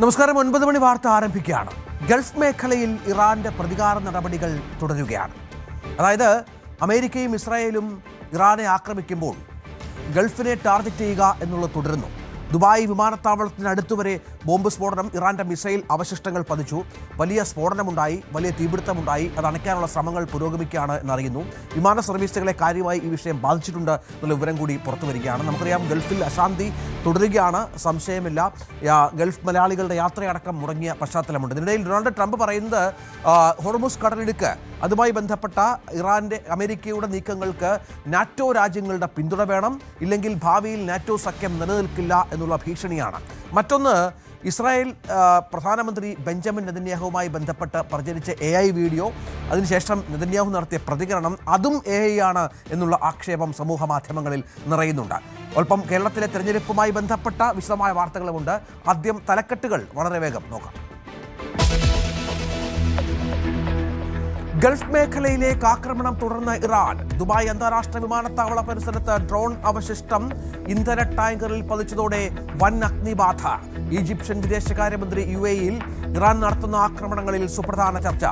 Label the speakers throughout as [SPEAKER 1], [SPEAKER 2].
[SPEAKER 1] നമസ്കാരം. 9 മണി വാർത്ത ആരംഭിക്കുകയാണ്. ഗൾഫ് മേഖലയിൽ ഇറാന്റെ പ്രതികാര നടപടികൾ തുടരുകയാണ്. അതായത് അമേരിക്കയും ഇസ്രായേലും ഇറാനെ ആക്രമിക്കുമ്പോൾ ഗൾഫിനെ ടാർഗറ്റ് ചെയ്യുക എന്നുള്ളത് തുടരുന്നു. ദുബായ് വിമാനത്താവളത്തിനടുത്തുവരെ ബോംബ് സ്ഫോടനം, ഇറാന്റെ മിസൈൽ അവശിഷ്ടങ്ങൾ പതിച്ചു, വലിയ സ്ഫോടനമുണ്ടായി, വലിയ തീപിടുത്തമുണ്ടായി. അത് അണയ്ക്കാനുള്ള ശ്രമങ്ങൾ പുരോഗമിക്കുകയാണ് എന്നറിയുന്നു. വിമാന സർവീസുകളെ കാര്യമായി ഈ വിഷയം ബാധിച്ചിട്ടുണ്ട് എന്നുള്ള വിവരം കൂടി പുറത്തു വരികയാണ്. നമുക്കറിയാം, ഗൾഫിൽ അശാന്തി തുടരുകയാണ്, സംശയമില്ല. ഗൾഫ് മലയാളികളുടെ യാത്രയടക്കം മുടങ്ങിയ പശ്ചാത്തലമുണ്ട്. ഇതിനിടയിൽ ഡൊണാൾഡ് ട്രംപ് പറയുന്നത് ഹോർമുസ് കടലിടുക്ക്, അതുമായി ബന്ധപ്പെട്ട അമേരിക്കയുടെ നീക്കങ്ങൾക്ക് നാറ്റോ രാജ്യങ്ങളുടെ പിന്തുണ വേണം, ഇല്ലെങ്കിൽ ഭാവിയിൽ നാറ്റോ സഖ്യം നിലനിൽക്കില്ല എന്നുള്ള ഭീഷണിയാണ്. മറ്റൊന്ന്, ഇസ്രായേൽ പ്രധാനമന്ത്രി ബെഞ്ചമിൻ നെതന്യാഹുവുമായി ബന്ധപ്പെട്ട് പ്രചരിച്ച AI വീഡിയോ, അതിനുശേഷം നെതന്യാഹു നടത്തിയ പ്രതികരണം, അതും AI ആണ് എന്നുള്ള ആക്ഷേപം സമൂഹ മാധ്യമങ്ങളിൽ നിറയുന്നുണ്ട്. ഒപ്പം കേരളത്തിലെ തെരഞ്ഞെടുപ്പുമായി ബന്ധപ്പെട്ട വിശദമായ വാർത്തകളുമുണ്ട്. ആദ്യം തലക്കെട്ടുകൾ വളരെ വേഗം നോക്കാം. ഗൾഫ് മേഖലയിലേക്ക് ആക്രമണം തുടർന്ന ഇറാൻ. ദുബായ് അന്താരാഷ്ട്ര വിമാനത്താവള പരിസരത്ത് ഡ്രോൺ അവശിഷ്ടം ഇന്ധന ടാങ്കറിൽ പതിച്ചതോടെ വൻ അഗ്നിബാധ. ഈജിപ്ഷ്യൻ വിദേശകാര്യമന്ത്രി UAEയിൽ ഇറാൻ നടത്തുന്ന ആക്രമണങ്ങളിൽ സുപ്രധാന ചർച്ച.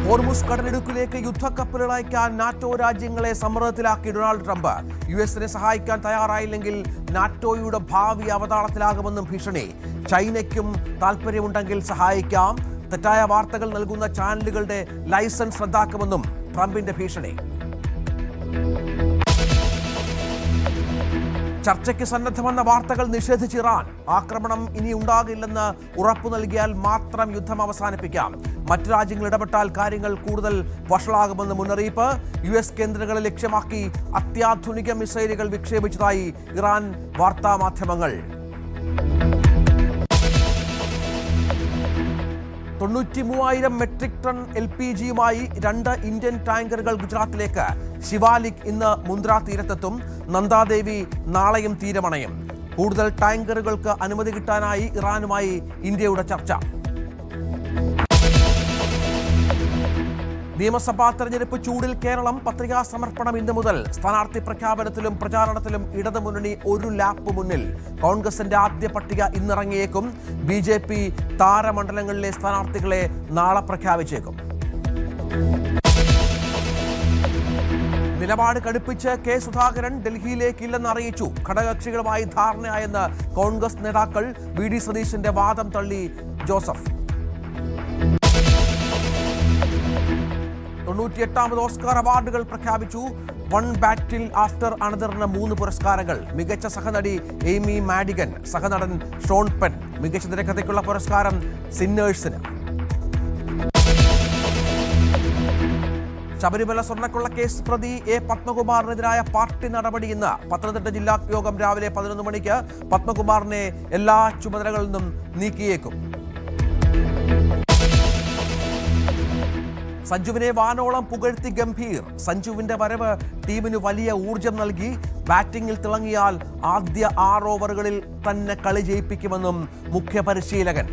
[SPEAKER 1] ഹോർമുസ് കടലിടുക്കിലേക്ക് യുദ്ധക്കപ്പലുകൾ അയക്കാൻ നാറ്റോ രാജ്യങ്ങളെ സമ്മർദ്ദത്തിലാക്കി ഡൊണാൾഡ് ട്രംപ്. US-നെ സഹായിക്കാൻ തയ്യാറായില്ലെങ്കിൽ നാറ്റോയുടെ ഭാവി അവതാളത്തിലാകുമെന്നും ഭീഷണി. ചൈനയ്ക്കും താൽപ്പര്യമുണ്ടെങ്കിൽ സഹായിക്കാം, തെറ്റായ വാർത്തകൾ നൽകുന്ന ചാനലുകളുടെ ലൈസൻസ് റദ്ദാക്കുമെന്നും ട്രംപിന്റെ ഭീഷണി. ചർച്ചയ്ക്ക് സന്നദ്ധമെന്ന വാർത്തകൾ നിഷേധിച്ച് ഇറാൻ. ആക്രമണം ഇനി ഉണ്ടാകില്ലെന്ന് ഉറപ്പു നൽകിയാൽ മാത്രം യുദ്ധം അവസാനിപ്പിക്കാം. മറ്റു രാജ്യങ്ങൾ ഇടപെട്ടാൽ കാര്യങ്ങൾ കൂടുതൽ വഷളാകുമെന്ന് മുന്നറിയിപ്പ്. US കേന്ദ്രങ്ങളെ ലക്ഷ്യമാക്കി അത്യാധുനിക മിസൈലുകൾ വിക്ഷേപിച്ചതായി ഇറാൻ വാർത്താ മാധ്യമങ്ങൾ. 93,000 മെട്രിക് ടൺ LPG-യുമായി 2 ഇന്ത്യൻ ടാങ്കറുകൾ ഗുജറാത്തിലേക്ക്. ശിവാലിക് ഇന്ന് മുന്ദ്ര തീരത്തെത്തും. നന്ദാദേവി നാളെയും തീരമണയും. കൂടുതൽ ടാങ്കറുകൾക്ക് അനുമതി കിട്ടാനായി ഇറാനുമായി ഇന്ത്യയുടെ ചർച്ച. നിയമസഭാ തെരഞ്ഞെടുപ്പ് ചൂടിൽ കേരളം. പത്രികാ സമർപ്പണം ഇന്ന് മുതൽ. സ്ഥാനാർത്ഥി പ്രഖ്യാപനത്തിലും പ്രചാരണത്തിലും ഇടതുമുന്നണി ഒരു ലാപ്പ് മുന്നിൽ. കോൺഗ്രസിന്റെ ആദ്യ പട്ടിക ഇന്നിറങ്ങിയേക്കും. BJP താരമണ്ഡലങ്ങളിലെ സ്ഥാനാർത്ഥികളെ നാളെ പ്രഖ്യാപിച്ചേക്കും. നിലപാട് കടുപ്പിച്ച് K. സുധാകരൻ ഡൽഹിയിലേക്കില്ലെന്ന് അറിയിച്ചു. ഘടകകക്ഷികളുമായി ധാരണയായെന്ന് കോൺഗ്രസ് നേതാക്കൾ. VD സതീശന്റെ വാദം തള്ളി ജോസഫ്. 98ാമത് ഓസ്കാർ അവാർഡുകൾ പ്രഖ്യാപിച്ചു. വൺ ബാറ്റിൽ ആഫ്റ്റർ അനദറിന് 3 പുരസ്കാരങ്ങൾ. മികച്ച സഹനടി എയ്മി മാഡിഗൻ, സഹനടൻ ഷോൺ പെൻ. മികച്ച തിരക്കഥയ്ക്കുള്ള പുരസ്കാരം സിന്നേഴ്സിന്. ശബരിമല സ്വർണ്ണക്കൊള്ള കേസ് പ്രതി A. പത്മകുമാറിനെതിരായ പാർട്ടി നടപടി ഇന്ന്. പത്തനംതിട്ട ജില്ലാ യോഗം രാവിലെ 11 മണിക്ക്. പത്മകുമാറിനെ എല്ലാ ചുമതലകളിൽ നിന്നും നീക്കിയേക്കും. സഞ്ജുവിനെ വാനോളം പുകഴ്ത്തി ഗംഭീർ. സഞ്ജുവിന്റെ വരവ് ടീമിന് വലിയ ഊർജം നൽകി. ബാറ്റിംഗിൽ തിളങ്ങിയാൽ ആദ്യ 6 ഓവറുകളിൽ തന്നെ കളി ജയിപ്പിക്കുമെന്നും മുഖ്യ പരിശീലകൻ.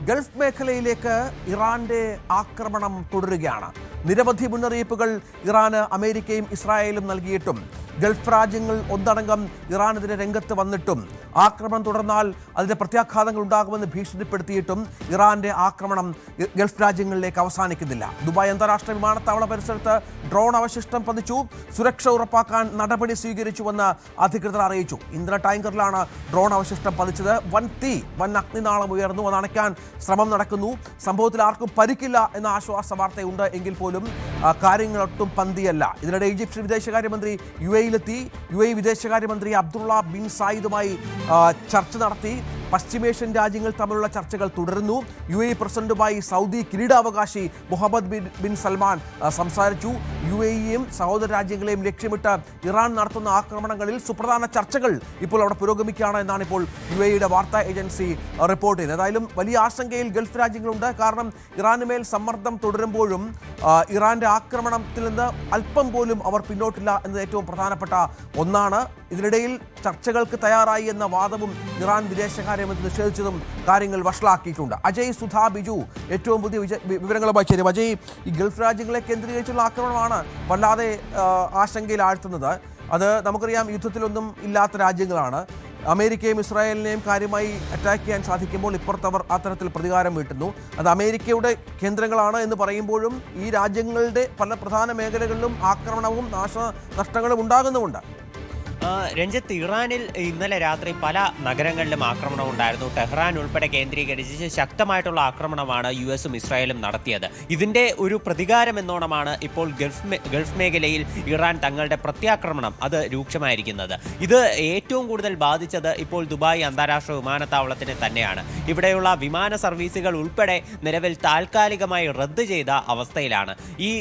[SPEAKER 1] ഗൾഫ് മേഖലയിലേക്ക് ഇറാന്റെ ആക്രമണം തുടരുകയാണ്. നിരവധി മുന്നറിയിപ്പുകൾ ഇറാന് അമേരിക്കയും ഇസ്രായേലും നൽകിയിട്ടും ഗൾഫ് രാജ്യങ്ങൾ ഒന്നടങ്കം ഇറാനെതിരെ രംഗത്ത് വന്നിട്ടും ആക്രമണം തുടർന്നാൽ അതിന്റെ പ്രത്യാഘാതങ്ങൾ ഉണ്ടാകുമെന്ന് ഭീഷണിപ്പെടുത്തിയിട്ടും ഇറാന്റെ ആക്രമണം ഗൾഫ് രാജ്യങ്ങളിലേക്ക് അവസാനിക്കുന്നില്ല. ദുബായ് അന്താരാഷ്ട്ര വിമാനത്താവള പരിസരത്ത് ഡ്രോൺ അവശിഷ്ടം പതിച്ചു. സുരക്ഷ ഉറപ്പാക്കാൻ നടപടി സ്വീകരിച്ചുവെന്ന് അധികൃതർ അറിയിച്ചു. ഇന്ധന ടാങ്കറിലാണ് ഡ്രോൺ അവശിഷ്ടം പതിച്ചത്. വൻ അഗ്നിനാളം ഉയർന്നു. അത് അണയ്ക്കാൻ ശ്രമം നടക്കുന്നു. സംഭവത്തിൽ ആർക്കും പരിക്കില്ല എന്ന ആശ്വാസ വാർത്തയുണ്ട്. എങ്കിൽ പോലും കാര്യങ്ങളൊട്ടും പന്തിയല്ല. ഇതിനിടെ ഈജിപ്ഷ്യൻ വിദേശകാര്യമന്ത്രി UAEയിലെത്തി. UAE വിദേശകാര്യമന്ത്രി അബ്ദുള്ള ബിൻ സായിദുമായി ചർച്ച നടത്തി. പശ്ചിമേഷ്യൻ രാജ്യങ്ങൾ തമ്മിലുള്ള ചർച്ചകൾ തുടരുന്നു. UAE പ്രസിഡന്റുമായി സൗദി കിരീടാവകാശി മുഹമ്മദ് ബിൻ സൽമാൻ സംസാരിച്ചു. UAEയും സഹോദര രാജ്യങ്ങളെയും ലക്ഷ്യമിട്ട് ഇറാൻ നടത്തുന്ന ആക്രമണങ്ങളിൽ സുപ്രധാന ചർച്ചകൾ ഇപ്പോൾ അവിടെ പുരോഗമിക്കുകയാണ് എന്നാണ് ഇപ്പോൾ UAEയുടെ വാർത്താ ഏജൻസി റിപ്പോർട്ട് ചെയ്യുന്നത്. ഏതായാലും വലിയ ആശങ്കയിൽ ഗൾഫ് രാജ്യങ്ങളുണ്ട്. കാരണം ഇറാന് മേൽ സമ്മർദ്ദം തുടരുമ്പോഴും ഇറാന്റെ ആക്രമണത്തിൽ നിന്ന് അല്പം പോലും അവർ പിന്നോട്ടില്ല എന്നത് ഏറ്റവും പ്രധാനപ്പെട്ട ഒന്നാണ്. ഇതിനിടയിൽ ചർച്ചകൾക്ക് തയ്യാറായി എന്ന വാദവും ഇറാൻ വിദേശകാര്യമന്ത്രി നിഷേധിച്ചതും കാര്യങ്ങൾ വഷളാക്കിയിട്ടുണ്ട്. അജയ് സുധാ ബിജു ഏറ്റവും പുതിയ വിവരങ്ങളുമായി ചേരും. അജയ്, ഈ ഗൾഫ് രാജ്യങ്ങളെ കേന്ദ്രീകരിച്ചുള്ള ആക്രമണമാണ് വല്ലാതെ ആശങ്കയിൽ ആഴ്ത്തുന്നത്. അത് നമുക്കറിയാം, യുദ്ധത്തിലൊന്നും ഇല്ലാത്ത രാജ്യങ്ങളാണ്. അമേരിക്കയും ഇസ്രായേലിനെയും കാര്യമായി അറ്റാക്ക് ചെയ്യാൻ സാധിക്കുമ്പോൾ ഇപ്പുറത്തവർ അത്തരത്തിൽ പ്രതികാരം വീട്ടുന്നു. അത് അമേരിക്കയുടെ കേന്ദ്രങ്ങളാണ് എന്ന് പറയുമ്പോഴും ഈ രാജ്യങ്ങളുടെ പല പ്രധാന മേഖലകളിലും ആക്രമണവും നാശനഷ്ടങ്ങളും ഉണ്ടാകുന്നുമുണ്ട്.
[SPEAKER 2] രഞ്ജിത്ത്, ഇറാനിൽ ഇന്നലെ രാത്രി പല നഗരങ്ങളിലും ആക്രമണം ഉണ്ടായിരുന്നു. ടെഹ്റാൻ ഉൾപ്പെടെ കേന്ദ്രീകരിച്ച് ശക്തമായിട്ടുള്ള ആക്രമണമാണ് US-ഉം ഇസ്രായേലും നടത്തിയത്. ഇതിന്റെ ഒരു പ്രതികാരം എന്നോണമാണ് ഇപ്പോൾ ഗൾഫ് മേഖലയിൽ ഇറാൻ തങ്ങളുടെ പ്രത്യാക്രമണം അത് രൂക്ഷമായിരിക്കുന്നത്. ഇത് ഏറ്റവും കൂടുതൽ ബാധിച്ചത് ഇപ്പോൾ ദുബായ് അന്താരാഷ്ട്ര വിമാനത്താവളത്തിന് തന്നെയാണ്. ഇവിടെയുള്ള വിമാന സർവീസുകൾ ഉൾപ്പെടെ നിലവിൽ താൽക്കാലികമായി റദ്ദ് ചെയ്ത അവസ്ഥയിലാണ്. ഈ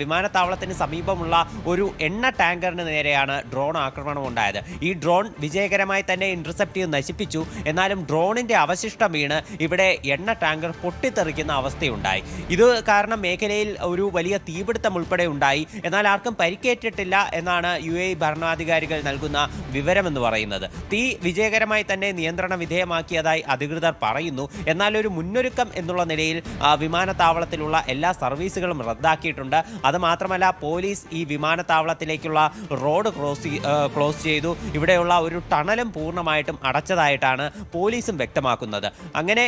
[SPEAKER 2] വിമാനത്താവളത്തിന് സമീപമുള്ള ഒരു എണ്ണ ടാങ്കറിന് നേരെയാണ് ഡ്രോൺ ആക്രമണം ഉണ്ടായത്. ഈ ഡ്രോൺ വിജയകരമായി തന്നെ ഇന്റർസെപ്റ്റ് ചെയ്ത് നശിപ്പിച്ചു. എന്നാലും ഡ്രോണിന്റെ അവശിഷ്ടം വീണ് ഇവിടെ എണ്ണ ടാങ്കർ പൊട്ടിത്തെറിക്കുന്ന അവസ്ഥയുണ്ടായി. ഇത് കാരണം മേഖലയിൽ ഒരു വലിയ തീപിടുത്തം ഉൾപ്പെടെ ഉണ്ടായി. എന്നാൽ ആർക്കും പരിക്കേറ്റിട്ടില്ല എന്നാണ് UAE ഭരണാധികാരികൾ നൽകുന്ന വിവരമെന്ന് പറയുന്നത്. തീ വിജയകരമായി തന്നെ നിയന്ത്രണ വിധേയമാക്കിയതായി അധികൃതർ പറയുന്നു. എന്നാൽ ഒരു മുന്നൊരുക്കം എന്നുള്ള നിലയിൽ വിമാനത്താവളത്തിലുള്ള എല്ലാ സർവീസുകളും റദ്ദാക്കിയിട്ടുണ്ട്. അത് മാത്രമല്ല, പോലീസ് ഈ വിമാനത്താവളത്തിലേക്കുള്ള റോഡ് ക്ലോസ് ചെയ്തു. ഇവിടെയുള്ള ഒരു ടണലും പൂർണ്ണമായിട്ടും അടച്ചതായിട്ടാണ് പോലീസും വ്യക്തമാക്കുന്നത്. അങ്ങനെ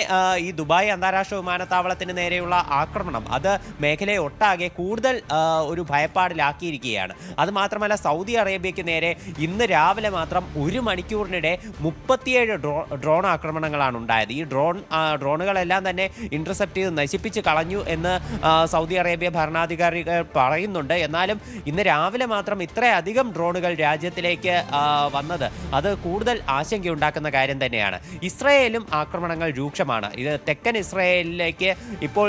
[SPEAKER 2] ഈ ദുബായ് അന്താരാഷ്ട്ര വിമാനത്താവളത്തിന് നേരെയുള്ള ആക്രമണം അത് മേഖലയെ ഒട്ടാകെ കൂടുതൽ ഒരു ഭയപ്പാടിലാക്കിയിരിക്കുകയാണ്. അത് മാത്രമല്ല, സൗദി അറേബ്യയ്ക്ക് നേരെ ഇന്ന് രാവിലെ മാത്രം 1 മണിക്കൂറിനിടെ 37 ഡ്രോൺ ആക്രമണങ്ങളാണ് ഉണ്ടായത്. ഈ ഡ്രോണുകളെല്ലാം തന്നെ ഇന്റർസെപ്റ്റ് ചെയ്ത് നശിപ്പിച്ച് കളഞ്ഞു എന്ന് സൗദി അറേബ്യ ഭരണാധികാരികൾ പറയുന്നുണ്ട്. എന്നാലും ഇന്ന് രാവിലെ മാത്രം ഇത്രയധികം ഡ്രോണുകൾ രാജ്യത്തിലേക്ക് വന്നത് അത് കൂടുതൽ ആശങ്കയുണ്ടാക്കുന്ന കാര്യം തന്നെയാണ്. ഇസ്രായേലും ആക്രമണങ്ങൾ രൂക്ഷമാണ്. ഇത് തെക്കൻ ഇസ്രായേലിലേക്ക് ഇപ്പോൾ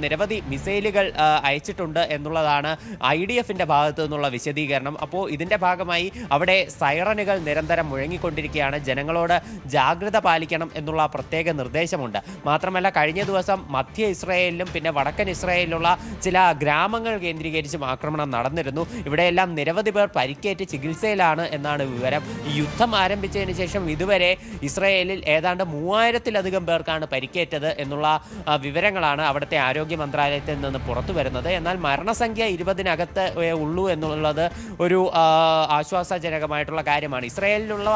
[SPEAKER 2] നിരവധി മിസൈലുകൾ അയച്ചിട്ടുണ്ട് എന്നുള്ളതാണ് IDF-ന്റെ ഭാഗത്തു നിന്നുള്ള വിശദീകരണം. അപ്പോൾ ഇതിന്റെ ഭാഗമായി അവിടെ സൈറനുകൾ നിരന്തരം മുഴങ്ങിക്കൊണ്ടിരിക്കുകയാണ്. ജനങ്ങളോട് ജാഗ്രത പാലിക്കണം എന്നുള്ള പ്രത്യേക നിർദ്ദേശമുണ്ട്. മാത്രമല്ല, കഴിഞ്ഞ ദിവസം മധ്യ ഇസ്രായേലിലും പിന്നെ വടക്കൻ ഇസ്രായേലിലുള്ള ചില ഗ്രാമങ്ങൾ കേന്ദ്രീകരിച്ചും ആക്രമണം നടന്നിരുന്നു. ഇവിടെയെല്ലാം നിരവധി പേർ പരിക്കേറ്റ് ചികിത്സയിലാണ് എന്നാണ് വിവരം. ഈ യുദ്ധം ആരംഭിച്ചതിന് ശേഷം ഇതുവരെ ഇസ്രായേലിൽ ഏതാണ്ട് 3000-ലധികം പേർക്കാണ് പരിക്കേറ്റത് എന്നുള്ള വിവരങ്ങളാണ് അവിടുത്തെ ആരോഗ്യ മന്ത്രാലയത്തിൽ നിന്ന് പുറത്തു വരുന്നത്. എന്നാൽ മരണസംഖ്യ 20-നകത്ത് ഉള്ളൂ എന്നുള്ളത് ഒരു ആശ്വാസജനകമായിട്ടുള്ള കാര്യമാണ്. ഇസ്രായേലിലുള്ള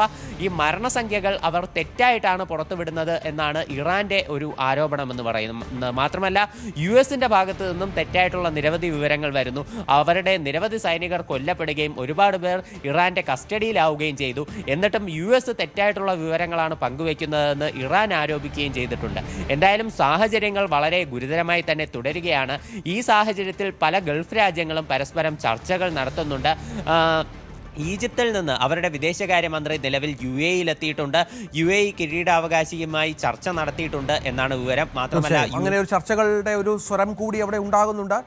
[SPEAKER 2] ഈ മരണസംഖ്യകൾ അവർ തെറ്റായിട്ടാണ് പുറത്തുവിടുന്നത് എന്നാണ് ഇറാന്റെ ഒരു ആരോപണമെന്ന് പറയുന്നത്. മാത്രമല്ല, US-ന്റെ ഭാഗത്ത് നിന്നും തെറ്റായിട്ടുള്ള നിരവധി വിവരങ്ങൾ വരുന്നു. അവരുടെ നിരവധി സൈനികർ കൊല്ലപ്പെടുകയും ഒരുപാട് പേർ ഇറാന്റെ കസ്റ്റഡിയിലാവുകയും ചെയ്തു. എന്നിട്ടും US തെറ്റായിട്ടുള്ള വിവരങ്ങളാണ് പങ്കുവയ്ക്കുന്നതെന്ന് ഇറാൻ ആരോപിക്കുകയും ചെയ്തിട്ടുണ്ട്. എന്തായാലും സാഹചര്യങ്ങൾ വളരെ ഗുരുതരമായി തന്നെ തുടരുകയാണ്. ഈ സാഹചര്യത്തിൽ പല ഗൾഫ് രാജ്യങ്ങളും പരസ്പരം ചർച്ചകൾ നടത്തുന്നുണ്ട്. ഈജിപ്തിൽ നിന്ന് അവരുടെ വിദേശകാര്യമന്ത്രി നിലവിൽ UAE-യിലെത്തിയിട്ടുണ്ട്. UAE കിരീടാവകാശിയുമായി ചർച്ച നടത്തിയിട്ടുണ്ട് എന്നാണ് വിവരം. മാത്രമല്ല,
[SPEAKER 1] അങ്ങനെ ഒരു ചർച്ചകളുടെ ഒരു സ്വരം കൂടി അവിടെ ഉണ്ടാകുന്നുണ്ട്.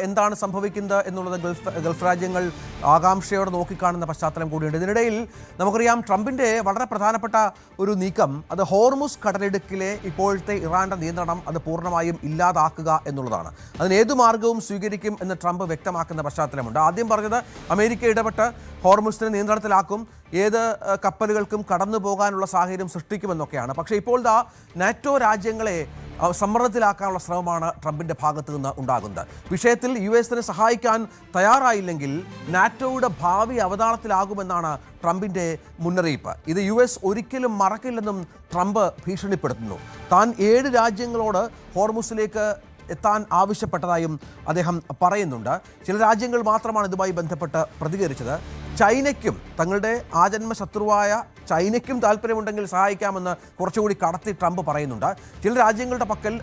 [SPEAKER 1] എന്താണ് സംഭവിക്കുന്നത് എന്നുള്ളത് ഗൾഫ് രാജ്യങ്ങൾ ആകാംക്ഷയോടെ നോക്കിക്കാണുന്ന പശ്ചാത്തലം കൂടിയുണ്ട്. ഇതിനിടയിൽ നമുക്കറിയാം, ട്രംപിൻ്റെ വളരെ പ്രധാനപ്പെട്ട ഒരു നീക്കം അത് ഹോർമുസ് കടലിടുക്കിലെ ഇപ്പോഴത്തെ ഇറാന്റെ നിയന്ത്രണം അത് പൂർണ്ണമായും ഇല്ലാതാക്കുക എന്നുള്ളതാണ്. അതിന് ഏതു മാർഗവും സ്വീകരിക്കും എന്ന് ട്രംപ് വ്യക്തമാക്കുന്ന പശ്ചാത്തലമുണ്ട്. ആദ്യം പറഞ്ഞത് അമേരിക്ക ഇടപെട്ട് ഹോർമുസിനെ നിയന്ത്രണത്തിലാക്കും, ഏത് കപ്പലുകൾക്കും കടന്നു പോകാനുള്ള സാഹചര്യം സൃഷ്ടിക്കുമെന്നൊക്കെയാണ്. പക്ഷേ ഇപ്പോൾ നാറ്റോ രാജ്യങ്ങളെ സമ്മർദ്ദത്തിലാക്കാനുള്ള ശ്രമമാണ് ട്രംപിൻ്റെ ഭാഗത്തു നിന്ന് ഉണ്ടാകുന്നത്. വിഷയത്തിൽ US-നെ സഹായിക്കാൻ തയ്യാറായില്ലെങ്കിൽ നാറ്റോയുടെ ഭാവി അവതാളത്തിലാകുമെന്നാണ് ട്രംപിൻ്റെ മുന്നറിയിപ്പ്. ഇത് US ഒരിക്കലും മറക്കില്ലെന്നും ട്രംപ് ഭീഷണിപ്പെടുത്തുന്നു. താൻ 7 രാജ്യങ്ങളോട് ഹോർമുസിലേക്ക് എത്താൻ ആവശ്യപ്പെട്ടതായും അദ്ദേഹം പറയുന്നുണ്ട്. ചില രാജ്യങ്ങൾ മാത്രമാണ് ഇതുമായി ബന്ധപ്പെട്ട് പ്രതികരിച്ചത്. ചൈനയ്ക്കും, തങ്ങളുടെ ആജന്മ ശത്രുവായ ചൈനയ്ക്കും താല്പര്യമുണ്ടെങ്കിൽ സഹായിക്കാമെന്ന് കുറച്ചുകൂടി കടത്തി ട്രംപ് പറയുന്നുണ്ട്. ചില രാജ്യങ്ങളുടെ പക്കൽ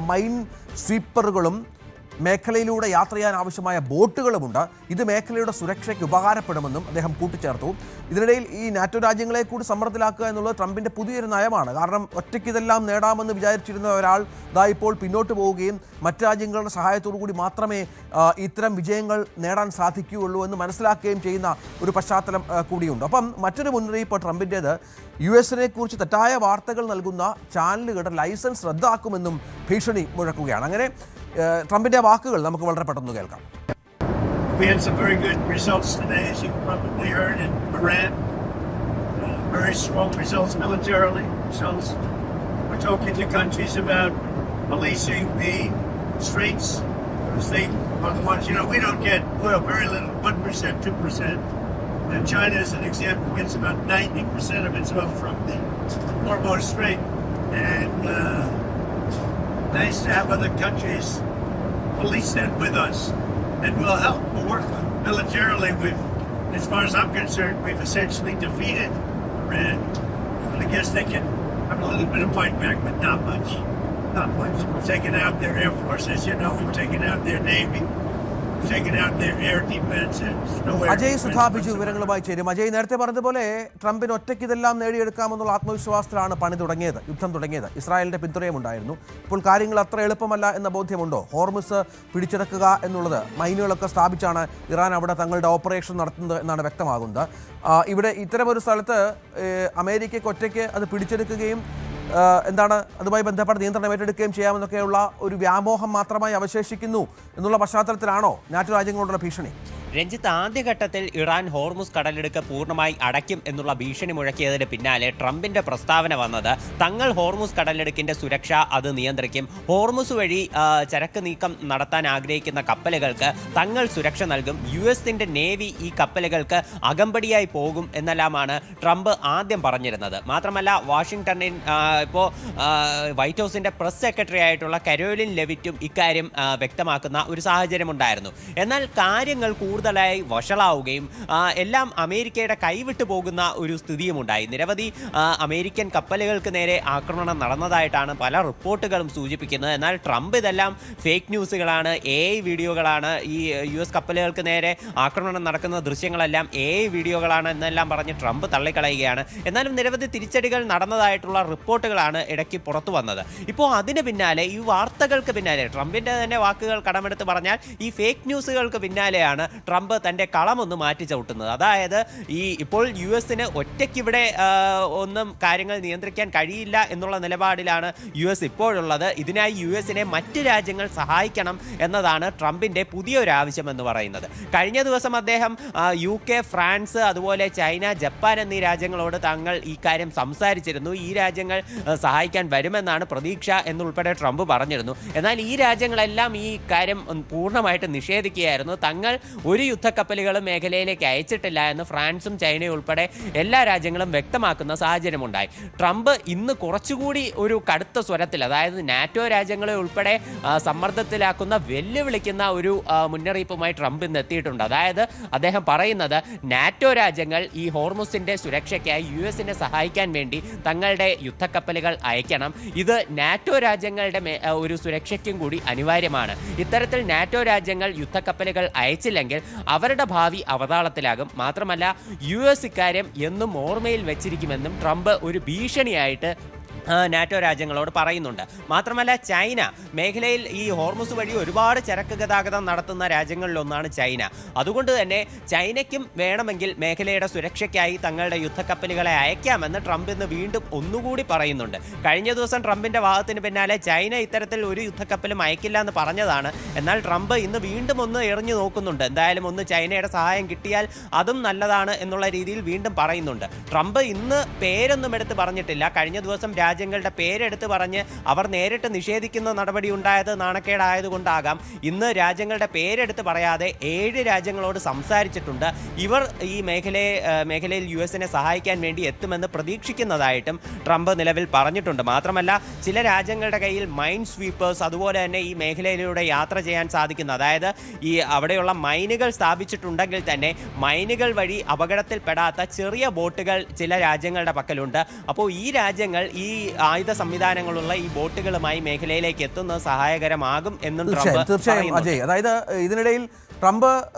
[SPEAKER 1] മൈൻ സ്വീപ്പറുകളും മേഖലയിലൂടെ യാത്ര ചെയ്യാൻ ആവശ്യമായ ബോട്ടുകളുമുണ്ട്. ഇത് മേഖലയുടെ സുരക്ഷയ്ക്ക് ഉപകാരപ്പെടുമെന്നും അദ്ദേഹം കൂട്ടിച്ചേർത്തു. ഇതിനിടയിൽ ഈ നാറ്റോ രാജ്യങ്ങളെ കൂടി സമ്മർദ്ദത്തിലാക്കുക എന്നുള്ളത് ട്രംപിൻ്റെ പുതിയൊരു നയമാണ്. കാരണം ഒറ്റയ്ക്ക് ഇതെല്ലാം നേടാമെന്ന് വിചാരിച്ചിരുന്ന ഒരാൾ ഇപ്പോൾ പിന്നോട്ട് പോവുകയും മറ്റ് രാജ്യങ്ങളുടെ സഹായത്തോടു കൂടി മാത്രമേ ഇത്തരം വിജയങ്ങൾ നേടാൻ സാധിക്കുകയുള്ളൂ എന്ന് മനസ്സിലാക്കുകയും ചെയ്യുന്ന ഒരു പശ്ചാത്തലം കൂടിയുണ്ട്. അപ്പം മറ്റൊരു മുന്നറിയിപ്പ് ട്രംപിൻ്റേത് US-നെ കുറിച്ച് തെറ്റായ വാർത്തകൾ നൽകുന്ന ചാനലുകളുടെ ലൈസൻസ് റദ്ദാക്കുമെന്നും ഭീഷണി മുഴക്കുകയാണ്. അങ്ങനെ ട്രംപിൻ്റെ വാക്കുകൾ നമുക്ക് വളരെ പെട്ടെന്ന് കേൾക്കാം.
[SPEAKER 3] we had some very good results today, as you probably heard, in Iran. Very strong results militarily. Results. We're talking to countries about policing the streets. Because they are the ones, we don't get, very little, 1%, 2%. And China, as an example, gets about 90% of its oil from the Hormuz Strait. And nice to have other countries police that with us. And we'll help. We'll work militarily. As far as I'm concerned, we've essentially defeated Iran. And I guess they can have a little bit of fight back, but not much. Not much. We've taken out their air force, as you know. We've taken out their navy. We've taken out their air defense. And no air
[SPEAKER 1] Ajay
[SPEAKER 3] defense
[SPEAKER 1] സുധാബിജു
[SPEAKER 3] whatsoever.
[SPEAKER 1] വിവരങ്ങളുമായി ചേരും. അജയ് നേരത്തെ പറഞ്ഞതുപോലെ ട്രംപിന് ഒറ്റയ്ക്ക് ഇതെല്ലാം നേടിയെടുക്കാമെന്നുള്ള ആത്മവിശ്വാസത്തിലാണ് യുദ്ധം തുടങ്ങിയത്. ഇസ്രായേലിന്റെ പിന്തുണയുമുണ്ടായിരുന്നു. ഇപ്പോൾ കാര്യങ്ങൾ അത്ര എളുപ്പമല്ല എന്ന ബോധ്യമുണ്ടോ? ഹോർമുസ് പിടിച്ചെടുക്കുക എന്നുള്ളത് മൈനുകളൊക്കെ സ്ഥാപിച്ചാണ് ഇറാൻ അവിടെ തങ്ങളുടെ ഓപ്പറേഷൻ നടത്തുന്നത് എന്നാണ് വ്യക്തമാകുന്നത്. ഇവിടെ ഇത്തരമൊരു സ്ഥലത്ത് അമേരിക്കയ്ക്ക് ഒറ്റയ്ക്ക് അത് പിടിച്ചെടുക്കുകയും അതുമായി ബന്ധപ്പെട്ട നിയന്ത്രണം ഏറ്റെടുക്കുകയും ചെയ്യാമെന്നൊക്കെയുള്ള ഒരു വ്യാമോഹം മാത്രമായി അവശേഷിക്കുന്നു എന്നുള്ള പശ്ചാത്തലത്തിലാണോ നാറ്റോ രാജ്യങ്ങളോടുള്ള ഭീഷണി?
[SPEAKER 2] രഞ്ജിത്ത്, ആദ്യഘട്ടത്തിൽ ഇറാൻ ഹോർമുസ് കടലിടുക്ക് പൂർണ്ണമായി അടയ്ക്കും എന്നുള്ള ഭീഷണി മുഴക്കിയതിന് പിന്നാലെ ട്രംപിന്റെ പ്രസ്താവന വന്നത് തങ്ങൾ ഹോർമുസ് കടലിടുക്കിന്റെ സുരക്ഷ അത് നിയന്ത്രിക്കും, ഹോർമുസ് വഴി ചരക്ക് നീക്കം നടത്താൻ ആഗ്രഹിക്കുന്ന കപ്പലുകൾക്ക് തങ്ങൾ സുരക്ഷ നൽകും, യുഎസിന്റെ നേവി ഈ കപ്പലുകൾക്ക് അകമ്പടിയായി പോകും എന്നെല്ലാമാണ് ട്രംപ് ആദ്യം പറഞ്ഞിരുന്നത്. മാത്രമല്ല വാഷിംഗ്ടണിൽ ഇപ്പോൾ വൈറ്റ് ഹൗസിന്റെ പ്രസ് സെക്രട്ടറി ആയിട്ടുള്ള കരോലിൻ ലെവിറ്റും ഇക്കാര്യം വ്യക്തമാക്കുന്ന ഒരു സാഹചര്യമുണ്ടായിരുന്നു. എന്നാൽ കാര്യങ്ങൾ കൂടുതലായി വഷളാവുകയും എല്ലാം അമേരിക്കയുടെ കൈവിട്ടു പോകുന്ന ഒരു സ്ഥിതിയുമുണ്ടായി. നിരവധി അമേരിക്കൻ കപ്പലുകൾക്ക് നേരെ ആക്രമണം നടന്നതായിട്ടാണ് പല റിപ്പോർട്ടുകളും സൂചിപ്പിക്കുന്നത്. എന്നാൽ ട്രംപ് ഇതെല്ലാം ഫേക്ക് ന്യൂസുകളാണ്, AI വീഡിയോകളാണ്, ഈ US കപ്പലുകൾക്ക് നേരെ ആക്രമണം നടക്കുന്ന ദൃശ്യങ്ങളെല്ലാം AI വീഡിയോകളാണ് എന്നെല്ലാം പറഞ്ഞ് ട്രംപ് തള്ളിക്കളയുകയാണ്. എന്നാലും നിരവധി തിരിച്ചടികൾ നടന്നതായിട്ടുള്ള റിപ്പോർട്ടുകളാണ് ഇടയ്ക്ക് പുറത്തു വന്നത്. ഇപ്പോൾ അതിന് പിന്നാലെ ഈ വാർത്തകൾക്ക് പിന്നാലെ ട്രംപിൻ്റെ തന്നെ വാക്കുകൾ കടമെടുത്ത് പറഞ്ഞാൽ ഈ ഫേക്ക് ന്യൂസുകൾക്ക് പിന്നാലെയാണ് ട്രംപ് തൻ്റെ കളമൊന്ന് മാറ്റി ചവിട്ടുന്നത്. അതായത് ഇപ്പോൾ US-ന് ഒറ്റയ്ക്കിവിടെ ഒന്നും കാര്യങ്ങൾ നിയന്ത്രിക്കാൻ കഴിയില്ല എന്നുള്ള നിലപാടിലാണ് US ഇപ്പോഴുള്ളത്. ഇതിനായി US-നെ മറ്റ് രാജ്യങ്ങൾ സഹായിക്കണം എന്നതാണ് ട്രംപിൻ്റെ പുതിയൊരു ആവശ്യം എന്ന് പറയുന്നത്. കഴിഞ്ഞ ദിവസം അദ്ദേഹം UK, ഫ്രാൻസ്, അതുപോലെ ചൈന, ജപ്പാൻ എന്നീ രാജ്യങ്ങളോട് തങ്ങൾ ഈ കാര്യം സംസാരിച്ചിരുന്നു. ഈ രാജ്യങ്ങൾ സഹായിക്കാൻ വരുമെന്നാണ് പ്രതീക്ഷ എന്നുൾപ്പെടെ ട്രംപ് പറഞ്ഞിരുന്നു. എന്നാൽ ഈ രാജ്യങ്ങളെല്ലാം ഈ കാര്യം പൂർണ്ണമായിട്ട് നിഷേധിക്കുകയായിരുന്നു. തങ്ങൾ ഒരു യുദ്ധക്കപ്പലുകളും മേഖലയിലേക്ക് അയച്ചിട്ടില്ല എന്ന് ഫ്രാൻസും ചൈനയും ഉൾപ്പെടെ എല്ലാ രാജ്യങ്ങളും വ്യക്തമാക്കുന്ന സാഹചര്യമുണ്ടായി. ട്രംപ് ഇന്ന് കുറച്ചുകൂടി ഒരു കടുത്ത സ്വരത്തിൽ, അതായത് നാറ്റോ രാജ്യങ്ങളെ ഉൾപ്പെടെ സമ്മർദ്ദത്തിലാക്കുന്ന വെല്ലുവിളിക്കുന്ന ഒരു മുന്നറിയിപ്പുമായി ട്രംപ് ഇന്ന് എത്തിയിട്ടുണ്ട്. അതായത് അദ്ദേഹം പറയുന്നത് നാറ്റോ രാജ്യങ്ങൾ ഈ ഹോർമുസിന്റെ സുരക്ഷയ്ക്കായി US-നെ സഹായിക്കാൻ വേണ്ടി തങ്ങളുടെ യുദ്ധക്കപ്പലുകൾ അയക്കണം. ഇത് നാറ്റോ രാജ്യങ്ങളുടെ ഒരു സുരക്ഷയ്ക്കും കൂടി അനിവാര്യമാണ്. ഇത്തരത്തിൽ നാറ്റോ രാജ്യങ്ങൾ യുദ്ധക്കപ്പലുകൾ അയച്ചില്ലെങ്കിൽ അവരുടെ ഭാവി അവതാളത്തിലാകും. മാത്രമല്ല US ഇക്കാര്യം എന്നും ഓർമ്മയിൽ വെച്ചിരിക്കുമെന്നും ട്രംപ് ഒരു ഭീഷണിയായിട്ട് നാറ്റോ രാജ്യങ്ങളോട് പറയുന്നുണ്ട്. മാത്രമല്ല ചൈന മേഖലയിൽ ഈ ഹോർമുസ് വഴി ഒരുപാട് ചരക്ക് ഗതാഗതം നടത്തുന്ന രാജ്യങ്ങളിലൊന്നാണ് ചൈന. അതുകൊണ്ട് തന്നെ ചൈനയ്ക്കും വേണമെങ്കിൽ മേഖലയുടെ സുരക്ഷയ്ക്കായി തങ്ങളുടെ യുദ്ധക്കപ്പലുകളെ അയക്കാമെന്ന് ട്രംപ് ഇന്ന് വീണ്ടും ഒന്നുകൂടി പറയുന്നുണ്ട്. കഴിഞ്ഞ ദിവസം ട്രംപിന്റെ വാദത്തിന് പിന്നാലെ ചൈന ഇത്തരത്തിൽ ഒരു യുദ്ധക്കപ്പലും അയക്കില്ല എന്ന് പറഞ്ഞതാണ്. എന്നാൽ ട്രംപ് ഇന്ന് വീണ്ടും ഒന്ന് എറിഞ്ഞു നോക്കുന്നുണ്ട്. എന്തായാലും ഒന്ന് ചൈനയുടെ സഹായം കിട്ടിയാൽ അതും നല്ലതാണ് എന്നുള്ള രീതിയിൽ വീണ്ടും പറയുന്നുണ്ട്. ട്രംപ് ഇന്ന് പേരൊന്നും എടുത്ത് പറഞ്ഞിട്ടില്ല. കഴിഞ്ഞ ദിവസം രാജ്യങ്ങളുടെ പേരെടുത്ത് പറഞ്ഞ് അവർ നേരിട്ട് നിഷേധിക്കുന്ന നടപടി ഉണ്ടായത് നാണക്കേടായതുകൊണ്ടാകാം ഇന്ന് രാജ്യങ്ങളുടെ പേരെടുത്ത് പറയാതെ 7 രാജ്യങ്ങളോട് സംസാരിച്ചിട്ടുണ്ട്. ഇവർ ഈ മേഖലയിൽ US-നെ സഹായിക്കാൻ വേണ്ടി എത്തുമെന്ന് പ്രതീക്ഷിക്കുന്നതായിട്ടും ട്രംപ് നിലവിൽ പറഞ്ഞിട്ടുണ്ട്. മാത്രമല്ല ചില രാജ്യങ്ങളുടെ കയ്യിൽ മൈൻ സ്വീപ്പേഴ്സ്, അതുപോലെ തന്നെ ഈ മേഖലയിലൂടെ യാത്ര ചെയ്യാൻ സാധിക്കുന്ന, അതായത് ഈ അവിടെയുള്ള മൈനുകൾ സ്ഥാപിച്ചിട്ടുണ്ടെങ്കിൽ തന്നെ മൈനുകൾ വഴി അപകടത്തിൽപ്പെടാത്ത ചെറിയ ബോട്ടുകൾ ചില രാജ്യങ്ങളുടെ പക്കലുണ്ട്. അപ്പോൾ ഈ രാജ്യങ്ങൾ ഈ ആയുധ സംവിധാനങ്ങളുള്ള ഈ ബോട്ടുകളുമായി മേഖലയിലേക്ക് എത്തുന്നത് സഹായകരമാകും എന്നും
[SPEAKER 1] തീർച്ചയായും അജയ്. അതായത് ഇതിനിടയിൽ ട്രംപ്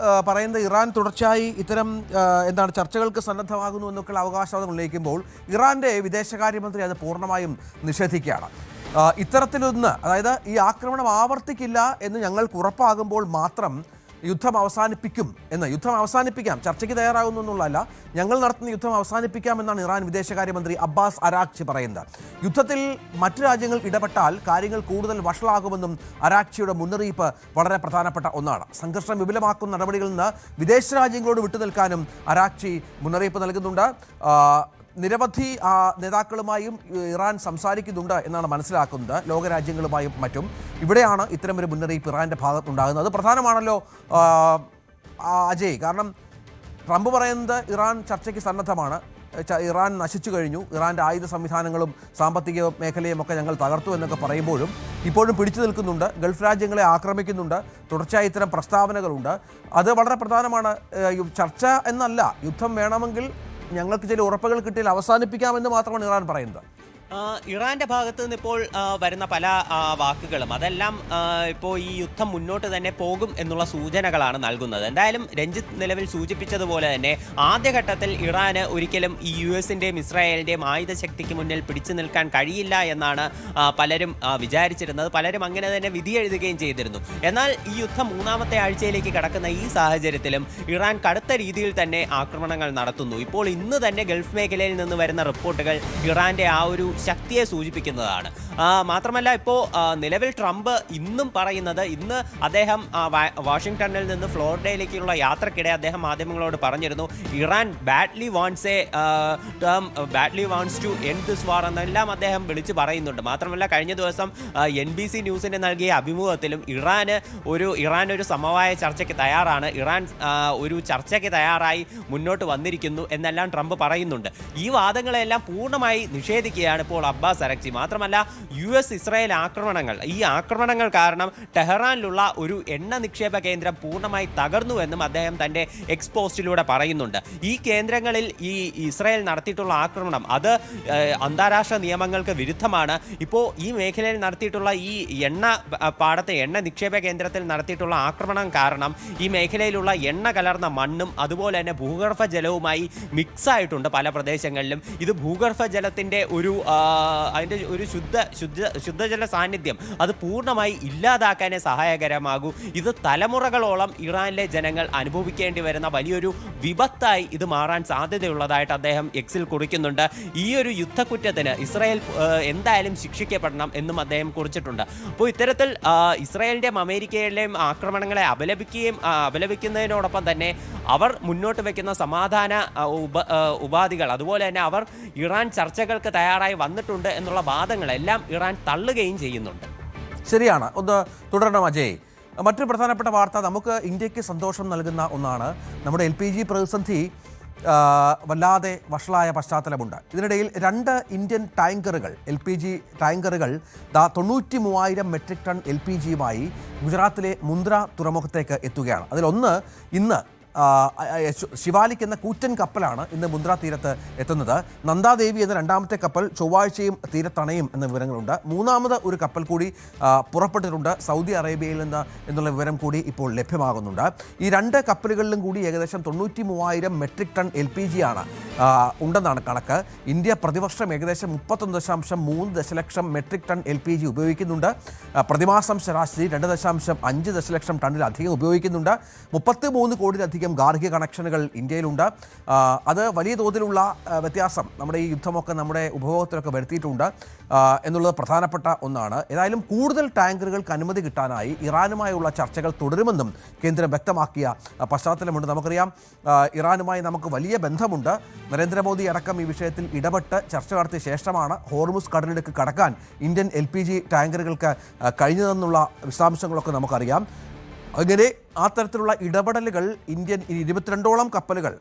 [SPEAKER 1] പറയുന്നത് ഇറാൻ തുടർച്ചയായി ഇത്തരം ചർച്ചകൾക്ക് സന്നദ്ധമാകുന്നു എന്നൊക്കെയുള്ള അവകാശവാദം ഉന്നയിക്കുമ്പോൾ ഇറാന്റെ വിദേശകാര്യമന്ത്രി അത് പൂർണ്ണമായും നിഷേധിക്കുകയാണ്. ഇത്തരത്തിലൊന്ന്, അതായത് ഈ ആക്രമണം ആവർത്തിക്കില്ല എന്ന് ഞങ്ങൾക്ക് ഉറപ്പാകുമ്പോൾ മാത്രം യുദ്ധം അവസാനിപ്പിക്കും എന്ന്, യുദ്ധം അവസാനിപ്പിക്കാം, ചർച്ചയ്ക്ക് തയ്യാറാകുന്നു എന്നുള്ളതല്ല, ഞങ്ങൾ നടത്തുന്ന യുദ്ധം അവസാനിപ്പിക്കാമെന്നാണ് ഇറാൻ വിദേശകാര്യമന്ത്രി അബ്ബാസ് അരാക്ചി പറയുന്നത്. യുദ്ധത്തിൽ മറ്റു രാജ്യങ്ങൾ ഇടപെട്ടാൽ കാര്യങ്ങൾ കൂടുതൽ വഷളാകുമെന്നും അരാക്ചിയുടെ മുന്നറിയിപ്പ് വളരെ പ്രധാനപ്പെട്ട ഒന്നാണ്. സംഘർഷം വിപുലമാക്കുന്ന നടപടികളിൽ നിന്ന് വിദേശ രാജ്യങ്ങളോട് വിട്ടുനിൽക്കാനും അരാക്ചി മുന്നറിയിപ്പ് നൽകുന്നുണ്ട്. നിരവധി നേതാക്കളുമായും ഇറാൻ സംസാരിക്കുന്നുണ്ട് എന്നാണ് മനസ്സിലാക്കുന്നത്, ലോകരാജ്യങ്ങളുമായും മറ്റും. ഇവിടെയാണ് ഇത്തരമൊരു മുന്നറിയിപ്പ് ഇറാൻ്റെ ഭാഗത്തുണ്ടാകുന്നത്. അത് പ്രധാനമാണല്ലോ അജയ്. കാരണം ട്രംപ് പറയുന്നത് ഇറാൻ ചർച്ചയ്ക്ക് സന്നദ്ധമാണ്, ഇറാൻ നശിച്ചു കഴിഞ്ഞു, ഇറാൻ്റെ ആയുധ സംവിധാനങ്ങളും സാമ്പത്തിക മേഖലയും ഒക്കെ ഞങ്ങൾ തകർത്തു എന്നൊക്കെ പറയുമ്പോഴും ഇപ്പോഴും പിടിച്ചു നിൽക്കുന്നുണ്ട്, ഗൾഫ് രാജ്യങ്ങളെ ആക്രമിക്കുന്നുണ്ട്, തുടർച്ചയായി ഇത്തരം പ്രസ്താവനകളുണ്ട്. അത് വളരെ പ്രധാനമാണ്. ചർച്ച എന്നല്ല, യുദ്ധം വേണമെങ്കിൽ ഞങ്ങൾക്ക് ചില ഉറപ്പുകൾ കിട്ടിയാൽ അവസാനിപ്പിക്കാമെന്ന് മാത്രമാണ് ഇറാൻ പറയുന്നത്.
[SPEAKER 2] ഇറാന്റെ ഭാഗത്ത് നിന്ന് ഇപ്പോൾ വരുന്ന പല വാക്കുകളും അതെല്ലാം ഇപ്പോൾ ഈ യുദ്ധം മുന്നോട്ട് തന്നെ പോകും എന്നുള്ള സൂചനകളാണ് നൽകുന്നത്. എന്തായാലും രഞ്ജിത്ത് നിലവിൽ സൂചിപ്പിച്ചതുപോലെ തന്നെ ആദ്യഘട്ടത്തിൽ ഇറാന് ഒരിക്കലും ഈ US-ന്റെയും ഇസ്രായേലിന്റെയും ആയുധശക്തിക്ക് മുന്നിൽ പിടിച്ചു നിൽക്കാൻ കഴിയില്ല എന്നാണ് പലരും വിചാരിച്ചിരുന്നത്. പലരും അങ്ങനെ തന്നെ വിധി എഴുതുകയും ചെയ്തിരുന്നു. എന്നാൽ ഈ യുദ്ധം മൂന്നാമത്തെ ആഴ്ചയിലേക്ക് കടക്കുന്ന ഈ സാഹചര്യത്തിലും ഇറാൻ കടുത്ത രീതിയിൽ തന്നെ ആക്രമണങ്ങൾ നടത്തുന്നു. ഇപ്പോൾ ഇന്ന് തന്നെ ഗൾഫ് മേഖലയിൽ നിന്ന് വരുന്ന റിപ്പോർട്ടുകൾ ഇറാന്റെ ആ ഒരു ശക്തിയെ സൂചിപ്പിക്കുന്നതാണ്. മാത്രമല്ല ഇപ്പോൾ നിലവിൽ ട്രംപ് ഇന്നും പറയുന്നത്, ഇന്ന് അദ്ദേഹം വാഷിംഗ്ടണിൽ നിന്ന് ഫ്ലോറിഡയിലേക്കുള്ള യാത്രക്കിടെ അദ്ദേഹം മാധ്യമങ്ങളോട് പറഞ്ഞിരുന്നു, Iran badly wants to end this war എന്നെല്ലാം അദ്ദേഹം വിളിച്ചു പറയുന്നുണ്ട്. മാത്രമല്ല കഴിഞ്ഞ ദിവസം NBC ന്യൂസിന് നൽകിയ അഭിമുഖത്തിലും ഇറാൻ ഒരു സമവായ ചർച്ചയ്ക്ക് തയ്യാറാണ്, ഇറാൻ ഒരു ചർച്ചയ്ക്ക് തയ്യാറായി മുന്നോട്ട് വന്നിരിക്കുന്നു എന്നെല്ലാം ട്രംപ് പറയുന്നുണ്ട്. ഈ വാദങ്ങളെല്ലാം പൂർണ്ണമായി നിഷേധിക്കുകയാണ് ഇപ്പോൾ അബ്ബാസ് അരാക്ചി. മാത്രമല്ല US-ഇസ്രായേൽ ആക്രമണങ്ങൾ, ഈ ആക്രമണങ്ങൾ കാരണം ടെഹ്റാനിലുള്ള ഒരു എണ്ണ നിക്ഷേപ കേന്ദ്രം പൂർണ്ണമായി തകർന്നുവെന്നും അദ്ദേഹം തൻ്റെ എക്സ് പോസ്റ്റിലൂടെ പറയുന്നുണ്ട്. ഈ കേന്ദ്രങ്ങളിൽ ഈ ഇസ്രായേൽ നടത്തിയിട്ടുള്ള ആക്രമണം അത് അന്താരാഷ്ട്ര നിയമങ്ങൾക്ക് വിരുദ്ധമാണ്. ഇപ്പോൾ ഈ മേഖലയിൽ നടത്തിയിട്ടുള്ള ഈ എണ്ണ നിക്ഷേപ കേന്ദ്രത്തിൽ നടത്തിയിട്ടുള്ള ആക്രമണം കാരണം ഈ മേഖലയിലുള്ള എണ്ണ കലർന്ന മണ്ണും അതുപോലെ തന്നെ ഭൂഗർഭ ജലവുമായി മിക്സ് ആയിട്ടുണ്ട് പല പ്രദേശങ്ങളിലും. ഇത് ഭൂഗർഭ ജലത്തിൻ്റെ അതിൻ്റെ ഒരു ശുദ്ധജല സാന്നിധ്യം അത് പൂർണ്ണമായി ഇല്ലാതാക്കാനേ സഹായകരമാകൂ. ഇത് തലമുറകളോളം ഇറാനിലെ ജനങ്ങൾ അനുഭവിക്കേണ്ടി വരുന്ന വലിയൊരു വിപത്തായി ഇത് മാറാൻ സാധ്യതയുള്ളതായിട്ട് അദ്ദേഹം എക്സിൽ കുറിക്കുന്നുണ്ട്. ഈ ഒരു യുദ്ധക്കുറ്റത്തിന് ഇസ്രായേൽ എന്തായാലും ശിക്ഷിക്കപ്പെടണം എന്നും അദ്ദേഹം കുറിച്ചിട്ടുണ്ട്. അപ്പോൾ ഇത്തരത്തിൽ ഇസ്രായേലിൻ്റെയും അമേരിക്കയിലെയും ആക്രമണങ്ങളെ അപലപിക്കുന്നതിനോടൊപ്പം തന്നെ അവർ മുന്നോട്ട് വയ്ക്കുന്ന സമാധാന ഉപാധികൾ, അതുപോലെ തന്നെ അവർ ഇറാൻ ചർച്ചകൾക്ക് തയ്യാറായി വന്നിട്ടുണ്ട് എന്നുള്ള വാദങ്ങളെല്ലാം ഇറാൻ തള്ളുകയും ചെയ്യുന്നുണ്ട്.
[SPEAKER 1] ശരിയാണ്. ഒന്ന് തുടരണം അജയ്. മറ്റൊരു പ്രധാനപ്പെട്ട വാർത്ത, നമുക്ക് ഇന്ത്യക്ക് സന്തോഷം നൽകുന്ന ഒന്നാണ്. നമ്മുടെ LPG പ്രതിസന്ധി വല്ലാതെ വഷളായ പശ്ചാത്തലമുണ്ട്. ഇതിനിടയിൽ 2 ഇന്ത്യൻ ടാങ്കറുകൾ, LPG ടാങ്കറുകൾ 93,000 മെട്രിക് ടൺ LPGയുമായി ഗുജറാത്തിലെ മുന്ദ്ര തുറമുഖത്തേക്ക് എത്തുകയാണ്. അതിലൊന്ന് ഇന്ന് ശിവാലിക് എന്ന കൂറ്റൻ കപ്പലാണ് ഇന്ന് മുന്ദ്ര തീരത്ത് എത്തുന്നത്. നന്ദാദേവി എന്ന രണ്ടാമത്തെ കപ്പൽ ചൊവ്വാഴ്ചയും തീരത്തണയും എന്ന വിവരങ്ങളുണ്ട്. മൂന്നാമത് ഒരു കപ്പൽ കൂടി പുറപ്പെട്ടിട്ടുണ്ട് സൗദി അറേബ്യയിൽ നിന്ന് എന്നുള്ള വിവരം കൂടി ഇപ്പോൾ ലഭ്യമാകുന്നുണ്ട്. ഈ 2 കപ്പലുകളിലും കൂടി ഏകദേശം 93,000 മെട്രിക് ടൺ LPGയാണ് ഉണ്ടെന്നാണ് കണക്ക്. ഇന്ത്യ പ്രതിവർഷം ഏകദേശം 31.3 ദശലക്ഷം മെട്രിക് ടൺ LPG ഉപയോഗിക്കുന്നുണ്ട്. പ്രതിമാസം ശരാശരി 2.5 ദശലക്ഷം ടണ്ണിലധികം ഉപയോഗിക്കുന്നുണ്ട്. 33 കോടിയിലധികം ഗാർഹിക കണക്ഷനുകൾ ഇന്ത്യയിലുണ്ട്. അത് വലിയ തോതിലുള്ള വ്യത്യാസം നമ്മുടെ ഈ യുദ്ധമൊക്കെ നമ്മുടെ ഉപഭോഗത്തിലൊക്കെ വരുത്തിയിട്ടുണ്ട് എന്നുള്ളത് പ്രധാനപ്പെട്ട ഒന്നാണ്. ഏതായാലും കൂടുതൽ ടാങ്കറുകൾക്ക് അനുമതി കിട്ടാനായി ഇറാനുമായുള്ള ചർച്ചകൾ തുടരുമെന്നും കേന്ദ്രം വ്യക്തമാക്കിയ പശ്ചാത്തലമുണ്ട്. നമുക്കറിയാം ഇറാനുമായി നമുക്ക് വലിയ ബന്ധമുണ്ട്. നരേന്ദ്രമോദി അടക്കം ഈ വിഷയത്തിൽ ഇടപെട്ട് ചർച്ച നടത്തിയ ശേഷമാണ് ഹോർമുസ് കടലിടുക്ക് കടക്കാൻ ഇന്ത്യൻ LPG ടാങ്കറുകൾക്ക് കഴിഞ്ഞതെന്നുള്ള വിശദാംശങ്ങളൊക്കെ നമുക്കറിയാം. അങ്ങനെ ആ തരത്തിലുള്ള ഇടപെടലുകൾ ഇന്ത്യൻ 22ഓളം കപ്പലുകൾ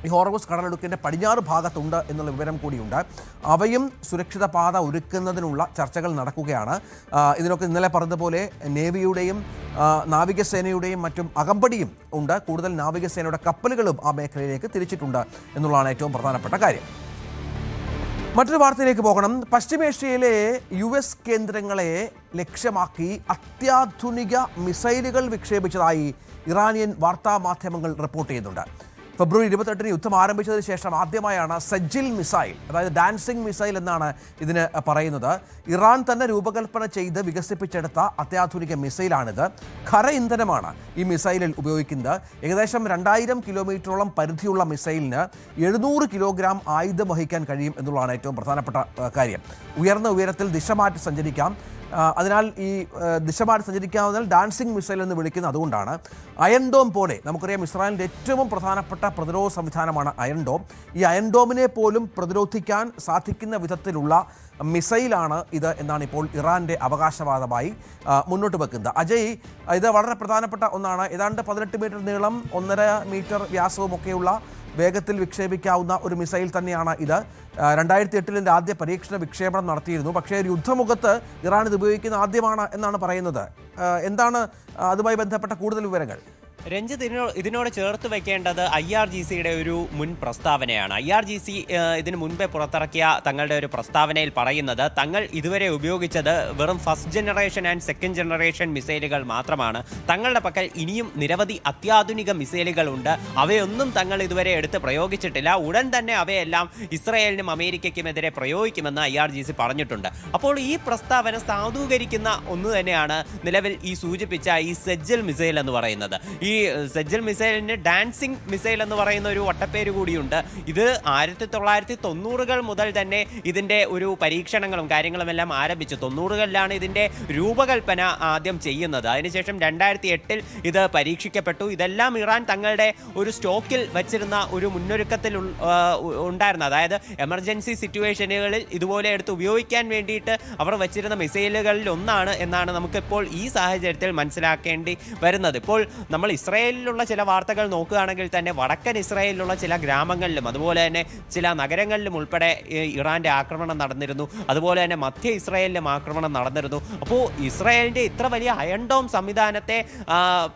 [SPEAKER 1] ഈ ഹോർമുസ് കടലിടുക്കിൻ്റെ പടിഞ്ഞാറ് ഭാഗത്തുണ്ട് എന്നുള്ള വിവരം കൂടിയുണ്ട്. അവയും സുരക്ഷിത പാത ഒരുക്കുന്നതിനുള്ള ചർച്ചകൾ നടക്കുകയാണ്. ഇതിനൊക്കെ ഇന്നലെ പറഞ്ഞതുപോലെ നേവിയുടെയും നാവികസേനയുടെയും മറ്റും അകമ്പടിയും ഉണ്ട്. കൂടുതൽ നാവികസേനയുടെ കപ്പലുകളും ആ മേഖലയിലേക്ക് തിരിച്ചിട്ടുണ്ട് എന്നുള്ളതാണ് ഏറ്റവും പ്രധാനപ്പെട്ട കാര്യം. മറ്റൊരു വാർത്തയിലേക്ക് പോകണം. പശ്ചിമേഷ്യയിലെ US കേന്ദ്രങ്ങളെ ലക്ഷ്യമാക്കി അത്യാധുനിക മിസൈലുകൾ വിക്ഷേപിച്ചതായി ഇറാനിയൻ വാർത്താ മാധ്യമങ്ങൾ റിപ്പോർട്ട് ചെയ്യുന്നുണ്ട്. ഫെബ്രുവരി 28 യുദ്ധം ആരംഭിച്ചതിന് ശേഷം ആദ്യമായാണ് സജ്ജിൽ മിസൈൽ, അതായത് ഡാൻസിംഗ് മിസൈൽ എന്നാണ് ഇതിന് പറയുന്നത്. ഇറാൻ തന്നെ രൂപകൽപ്പന ചെയ്ത് വികസിപ്പിച്ചെടുത്ത അത്യാധുനിക മിസൈലാണിത്. ഖര ഇന്ധനമാണ് ഈ മിസൈലിൽ ഉപയോഗിക്കുന്നത്. ഏകദേശം 2000 കിലോമീറ്ററോളം പരിധിയുള്ള മിസൈലിന് 700 കിലോഗ്രാം ആയുധം വഹിക്കാൻ കഴിയും എന്നുള്ളതാണ് ഏറ്റവും പ്രധാനപ്പെട്ട കാര്യം. ഉയർന്ന ഉയരത്തിൽ ദിശ മാറ്റി സഞ്ചരിക്കാം. അതിനാൽ ഈ ദിശ മാറ്റി സഞ്ചരിക്കാവുന്നതിൽ ഡാൻസിംഗ് മിസൈൽ എന്ന് വിളിക്കുന്നത് അതുകൊണ്ടാണ്. അയൺ ഡോം പോലെ നമുക്കറിയാം ഇസ്രായേലിൻ്റെ ഏറ്റവും പ്രധാനപ്പെട്ട പ്രതിരോധ സംവിധാനമാണ് അയൺ ഡോം. ഈ അയൺ ഡോമിനെ പോലും പ്രതിരോധിക്കാൻ സാധിക്കുന്ന വിധത്തിലുള്ള മിസൈലാണ് ഇത് എന്നാണ് ഇപ്പോൾ ഇറാൻ്റെ അവകാശവാദമായി മുന്നോട്ട് വെക്കുന്നത്. അജയ്, ഇത് വളരെ പ്രധാനപ്പെട്ട ഒന്നാണ്. ഏതാണ്ട് 18 മീറ്റർ നീളം, 1.5 മീറ്റർ വ്യാസവും ഒക്കെയുള്ള വേഗത്തിൽ വിക്ഷേപിക്കാവുന്ന ഒരു മിസൈൽ തന്നെയാണ് ഇത്. 2008 ആദ്യ പരീക്ഷണ വിക്ഷേപണം നടത്തിയിരുന്നു. പക്ഷേ ഒരു യുദ്ധമുഖത്ത് ഇറാൻ ഇത് ഉപയോഗിക്കുന്ന ആദ്യമാണ് എന്നാണ് പറയുന്നത്. എന്താണ് അതുമായി ബന്ധപ്പെട്ട കൂടുതൽ വിവരങ്ങൾ?
[SPEAKER 2] രഞ്ജിത്ത്, ഇതിനോട് ചേർത്ത് വെക്കേണ്ടത് IRGCയുടെ ഒരു മുൻ പ്രസ്താവനയാണ്. IRGC ഇതിന് മുൻപേ പുറത്തിറക്കിയ തങ്ങളുടെ ഒരു പ്രസ്താവനയിൽ പറയുന്നത് തങ്ങൾ ഇതുവരെ ഉപയോഗിച്ചത് വെറും first generation and second generation മിസൈലുകൾ മാത്രമാണ്. തങ്ങളുടെ പക്കൽ ഇനിയും നിരവധി അത്യാധുനിക മിസൈലുകൾ ഉണ്ട്. അവയൊന്നും തങ്ങൾ ഇതുവരെ എടുത്ത് പ്രയോഗിച്ചിട്ടില്ല. ഉടൻ തന്നെ അവയെല്ലാം ഇസ്രായേലിനും അമേരിക്കയ്ക്കുമെതിരെ പ്രയോഗിക്കുമെന്ന് IRGC പറഞ്ഞിട്ടുണ്ട്. അപ്പോൾ ഈ പ്രസ്താവന സാധൂകരിക്കുന്ന ഒന്ന് തന്നെയാണ് നിലവിൽ ഈ സൂചിപ്പിച്ച ഈ സെജ്ജൽ മിസൈൽ എന്ന് പറയുന്നത്. ഈ സെജ്ജൽ മിസൈലിന് ഡാൻസിംഗ് മിസൈൽ എന്ന് പറയുന്ന ഒരു വട്ടപ്പേര് കൂടിയുണ്ട്. ഇത് 1990-കൾ മുതൽ തന്നെ ഇതിൻ്റെ ഒരു പരീക്ഷണങ്ങളും കാര്യങ്ങളും എല്ലാം ആരംഭിച്ചു. 90-കളിലാണ് ഇതിൻ്റെ രൂപകൽപ്പന ആദ്യം ചെയ്യുന്നത്. അതിനുശേഷം 2008 ഇത് പരീക്ഷിക്കപ്പെട്ടു. ഇതെല്ലാം ഇറാൻ തങ്ങളുടെ ഒരു സ്റ്റോക്കിൽ വച്ചിരുന്ന ഒരു മുന്നൊരുക്കത്തിൽ ഉണ്ടായിരുന്നു. അതായത് എമർജൻസി സിറ്റുവേഷനുകളിൽ ഇതുപോലെ എടുത്ത് ഉപയോഗിക്കാൻ വേണ്ടിയിട്ട് അവർ വച്ചിരുന്ന മിസൈലുകളിൽ ഒന്നാണ് എന്നാണ് നമുക്കിപ്പോൾ ഈ സാഹചര്യത്തിൽ മനസ്സിലാക്കേണ്ടി വരുന്നത്. ഇപ്പോൾ നമ്മൾ ഇസ്രായേലിലുള്ള ചില വാർത്തകൾ നോക്കുകയാണെങ്കിൽ തന്നെ വടക്കൻ ഇസ്രായേലിലുള്ള ചില ഗ്രാമങ്ങളിലും അതുപോലെ തന്നെ ചില നഗരങ്ങളിലും ഉൾപ്പെടെ ഇറാൻ്റെ ആക്രമണം നടന്നിരുന്നു. അതുപോലെ തന്നെ മധ്യ ഇസ്രായേലിലും ആക്രമണം നടന്നിരുന്നു. അപ്പോൾ ഇസ്രായേലിൻ്റെ ഇത്ര വലിയ അയൺ ഡോം സംവിധാനത്തെ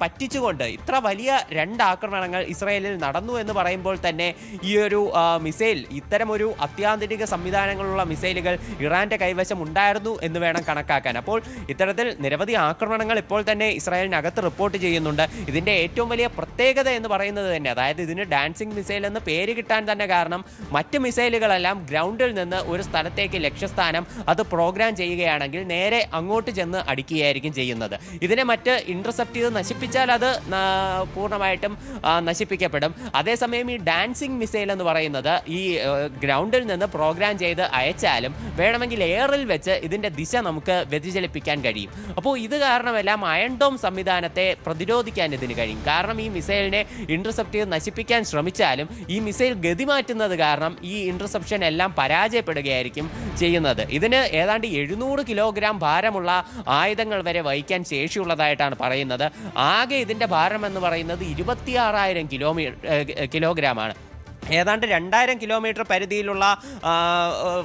[SPEAKER 2] പറ്റിച്ചുകൊണ്ട് ഇത്ര വലിയ 2 ആക്രമണങ്ങൾ ഇസ്രായേലിൽ നടന്നു എന്ന് പറയുമ്പോൾ തന്നെ ഈ ഒരു മിസൈൽ, ഇത്തരമൊരു അത്യാധുനിക സംവിധാനങ്ങളുള്ള മിസൈലുകൾ ഇറാൻ്റെ കൈവശം ഉണ്ടായിരുന്നു എന്ന് വേണം കണക്കാക്കാൻ. അപ്പോൾ ഇത്തരത്തിൽ നിരവധി ആക്രമണങ്ങൾ ഇപ്പോൾ തന്നെ ഇസ്രായേലിനകത്ത് റിപ്പോർട്ട് ചെയ്യുന്നുണ്ട്. ഇതിൻ്റെ ഏറ്റവും വലിയ പ്രത്യേകത എന്ന് പറയുന്നത് തന്നെ, അതായത് ഇതിന് ഡാൻസിംഗ് മിസൈൽ എന്ന് പേര് കിട്ടാൻ തന്നെ കാരണം മറ്റ് മിസൈലുകളെല്ലാം ഗ്രൗണ്ടിൽ നിന്ന് ഒരു സ്ഥലത്തേക്ക് ലക്ഷ്യസ്ഥാനം അത് പ്രോഗ്രാം ചെയ്യുകയാണെങ്കിൽ നേരെ അങ്ങോട്ട് ചെന്ന് അടിക്കുകയായിരിക്കും ചെയ്യുന്നത്. ഇതിനെ മറ്റ് ഇന്റർസെപ്റ്റ് ചെയ്ത് നശിപ്പിച്ചാൽ അത് പൂർണ്ണമായിട്ടും നശിപ്പിക്കപ്പെടും. അതേസമയം ഈ ഡാൻസിംഗ് മിസൈൽ എന്ന് പറയുന്നത് ഈ ഗ്രൗണ്ടിൽ നിന്ന് പ്രോഗ്രാം ചെയ്ത് അയച്ചാലും വേണമെങ്കിൽ എയറിൽ വെച്ച് ഇതിൻ്റെ ദിശ നമുക്ക് വ്യതിചലിപ്പിക്കാൻ കഴിയും. അപ്പോൾ ഇത് കാരണമെല്ലാം അയൺ ഡോം സംവിധാനത്തെ പ്രതിരോധിക്കാൻ ഇതിന് കഴിയും. കാരണം ഈ മിസൈലിനെ ഇന്റർസെപ്റ്റ് ചെയ്ത് നശിപ്പിക്കാൻ ശ്രമിച്ചാലും ഈ മിസൈൽ ഗതി മാറ്റുന്നത് കാരണം ഈ ഇന്റർസെപ്ഷൻ എല്ലാം പരാജയപ്പെടുകയായിരിക്കും ചെയ്യുന്നത്. ഇതിന് ഏതാണ്ട് 700 കിലോഗ്രാം ഭാരമുള്ള ആയുധങ്ങൾ വരെ വഹിക്കാൻ ശേഷിയുള്ളതായിട്ടാണ് പറയുന്നത്. ആകെ ഇതിൻ്റെ ഭാരം എന്ന് പറയുന്നത് 26,000 കിലോഗ്രാമാണ്. ഏതാണ്ട് 2000 കിലോമീറ്റർ പരിധിയിലുള്ള